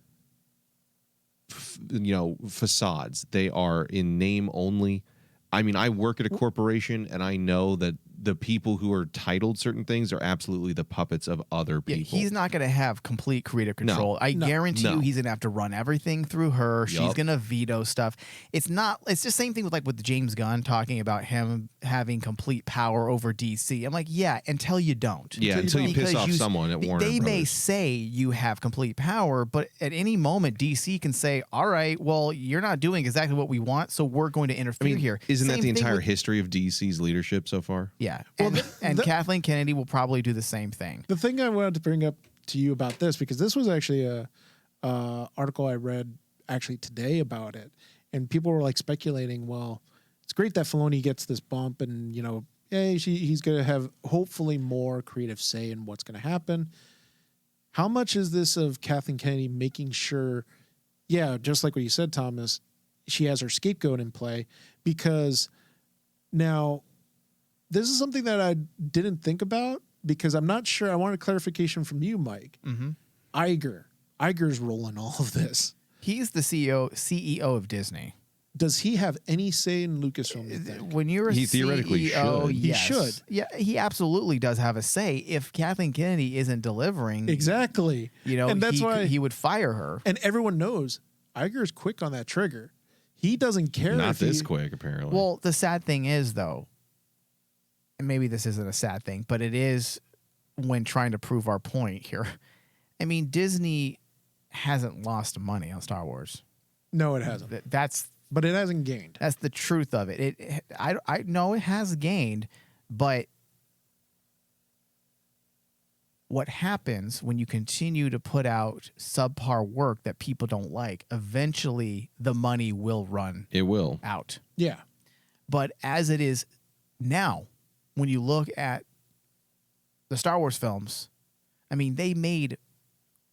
Speaker 3: facades. They are in name only. I mean, I work at a corporation and I know that the people who are titled certain things are absolutely the puppets of other people.
Speaker 1: Yeah, he's not going to have complete creative control. I guarantee you he's going to have to run everything through her. She's going to veto stuff. It's the same thing with James Gunn talking about him having complete power over DC. I'm like, yeah, until you don't.
Speaker 3: Yeah, until you piss off someone at Warner
Speaker 1: They may
Speaker 3: Brothers.
Speaker 1: say you have complete power, but at any moment DC can say, all right, well, you're not doing exactly what we want, so we're going to interfere here.
Speaker 3: Isn't that
Speaker 1: Same
Speaker 3: the
Speaker 1: thing
Speaker 3: entire
Speaker 1: with-
Speaker 3: history of DC's leadership so far?
Speaker 1: Yeah. And Kathleen Kennedy will probably do the same thing.
Speaker 2: The thing I wanted to bring up to you about this, because this was actually a article I read actually today about it, and people were like speculating, well, it's great that Filoni gets this bump and, he's going to have hopefully more creative say in what's going to happen. How much is this of Kathleen Kennedy making sure, just like what you said, Thomas, she has her scapegoat in play? Because now this is something that I didn't think about, because I'm not sure. I want a clarification from you, Mike.
Speaker 1: Mm-hmm.
Speaker 2: Iger's role in all of this.
Speaker 1: He's the CEO of Disney.
Speaker 2: Does he have any say in Lucasfilm, you think?
Speaker 1: When you're a
Speaker 3: He theoretically
Speaker 1: CEO,
Speaker 3: should.
Speaker 2: He
Speaker 1: yes.
Speaker 2: should.
Speaker 1: Yeah, he absolutely does have a say. If Kathleen Kennedy isn't delivering,
Speaker 2: Exactly.
Speaker 1: and
Speaker 2: that's why
Speaker 1: he would fire her.
Speaker 2: And everyone knows Iger's quick on that trigger. He doesn't care.
Speaker 3: Not
Speaker 2: if
Speaker 3: this quick, apparently.
Speaker 1: Well, the sad thing is, though, and maybe this isn't a sad thing, but it is when trying to prove our point here. I mean, Disney hasn't lost money on Star Wars.
Speaker 2: No, it hasn't. But it hasn't gained.
Speaker 1: That's the truth of it. I know it has gained, but what happens when you continue to put out subpar work that people don't like, eventually the money will run
Speaker 3: it will.
Speaker 1: out.
Speaker 2: Yeah.
Speaker 1: But as it is now, when you look at the Star Wars films, I mean, they made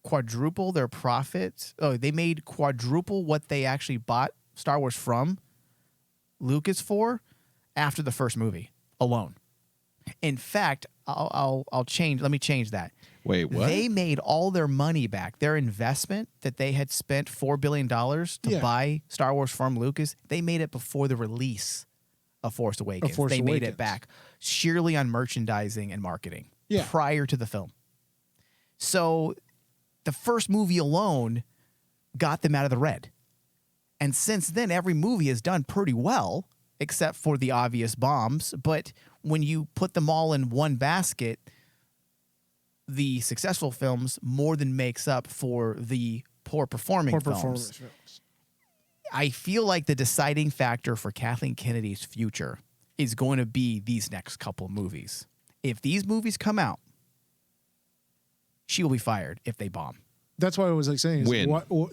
Speaker 1: quadruple their profits. Oh, they made quadruple what they actually bought Star Wars from Lucas for after the first movie alone. In fact, I'll change. Let me change that.
Speaker 3: Wait, what?
Speaker 1: They made all their money back. Their investment that they had spent $4 billion to buy Star Wars from Lucas, they made it before the release of Force Awakens. They made it back sheerly on merchandising and marketing prior to the film. So the first movie alone got them out of the red. And since then, every movie has done pretty well, except for the obvious bombs. But when you put them all in one basket, the successful films more than makes up for the poor performing films. I feel like the deciding factor for Kathleen Kennedy's future is going to be these next couple movies. If these movies come out, she will be fired if they bomb.
Speaker 2: That's why I was like saying.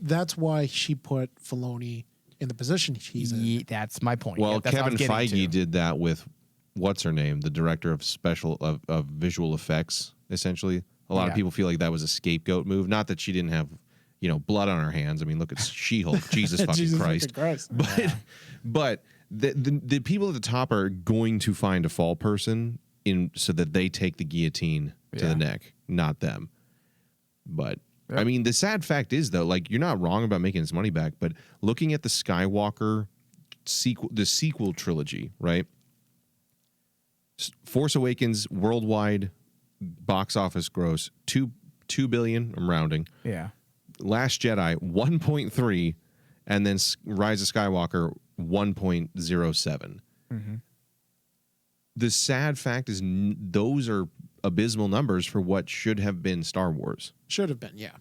Speaker 2: That's why she put Filoni in the position he's in.
Speaker 1: That's my point.
Speaker 3: Well,
Speaker 1: that's
Speaker 3: Kevin Feige did that with what's her name, the director of of visual effects. Essentially, a lot of people feel like that was a scapegoat move. Not that she didn't have, blood on her hands. I mean, look at She-Hulk. Jesus fucking Christ. But the people at the top are going to find a fall person so that they take the guillotine to the neck, not them. But I mean, the sad fact is, though, like, you're not wrong about making his money back, but looking at the Skywalker sequel trilogy, right? Force Awakens worldwide box office gross $2 billion. I'm rounding.
Speaker 1: Yeah.
Speaker 3: Last Jedi 1.3, and then Rise of Skywalker 1.07. Mm-hmm. The sad fact is those are abysmal numbers for what should have been Star Wars.
Speaker 2: Should have been, yeah.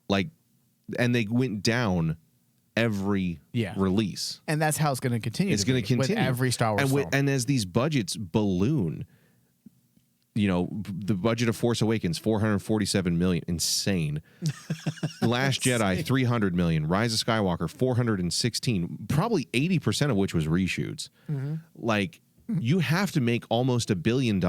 Speaker 3: Like, and they went down every release.
Speaker 1: And that's how it's going to continue.
Speaker 3: It's going to continue
Speaker 1: with every Star Wars film.
Speaker 3: And as these budgets balloon, you know, the budget of Force Awakens, $447 million, insane. Last Jedi, $300 million. Rise of Skywalker, $416, probably 80% of which was reshoots. Like, you have to make almost $1 billion,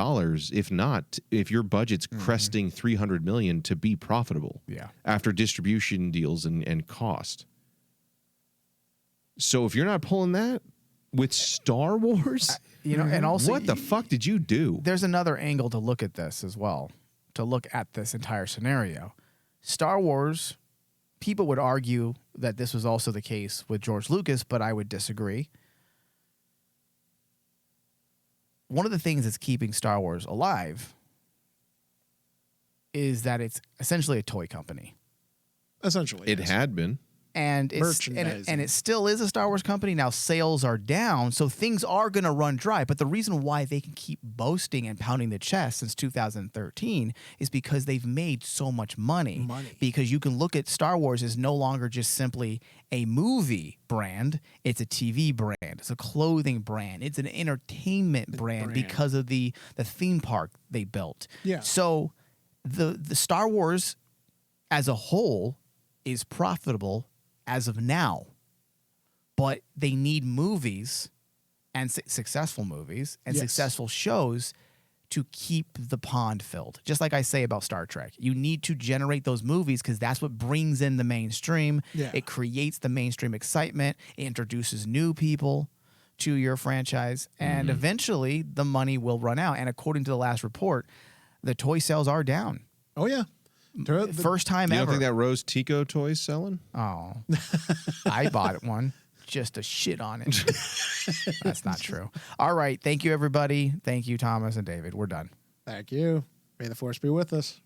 Speaker 3: if not, if your budget's cresting $300 million to be profitable.
Speaker 1: Yeah.
Speaker 3: After distribution deals and cost. So if you're not pulling that with Star Wars,
Speaker 1: you know, and also,
Speaker 3: what the fuck did you do?
Speaker 1: There's another angle to look at this as well, to look at this entire scenario. Star Wars, people would argue that this was also the case with George Lucas, but I would disagree. One of the things that's keeping Star Wars alive is that it's essentially a toy company.
Speaker 2: Essentially,
Speaker 3: It had been.
Speaker 1: And it still is a Star Wars company. Now sales are down, so things are going to run dry. But the reason why they can keep boasting and pounding the chest since 2013 is because they've made so much money. Because you can look at Star Wars as no longer just simply a movie brand. It's a TV brand. It's a clothing brand. It's an entertainment brand because of the theme park they built.
Speaker 2: Yeah.
Speaker 1: So the Star Wars as a whole is profitable as of now, but they need movies and successful movies and successful shows to keep the pond filled. Just like I say about Star Trek, you need to generate those movies because that's what brings in the mainstream. It creates the mainstream excitement. It introduces new people to your franchise, and eventually the money will run out. And according to the last report, the toy sales are down.
Speaker 2: Oh yeah.
Speaker 1: First time
Speaker 3: You
Speaker 1: ever.
Speaker 3: don't think that Rose Tico toy's selling?
Speaker 1: Oh, I bought one just to shit on it. That's not true. All right. Thank you, everybody. Thank you, Thomas and David. We're done.
Speaker 2: Thank you. May the Force be with us.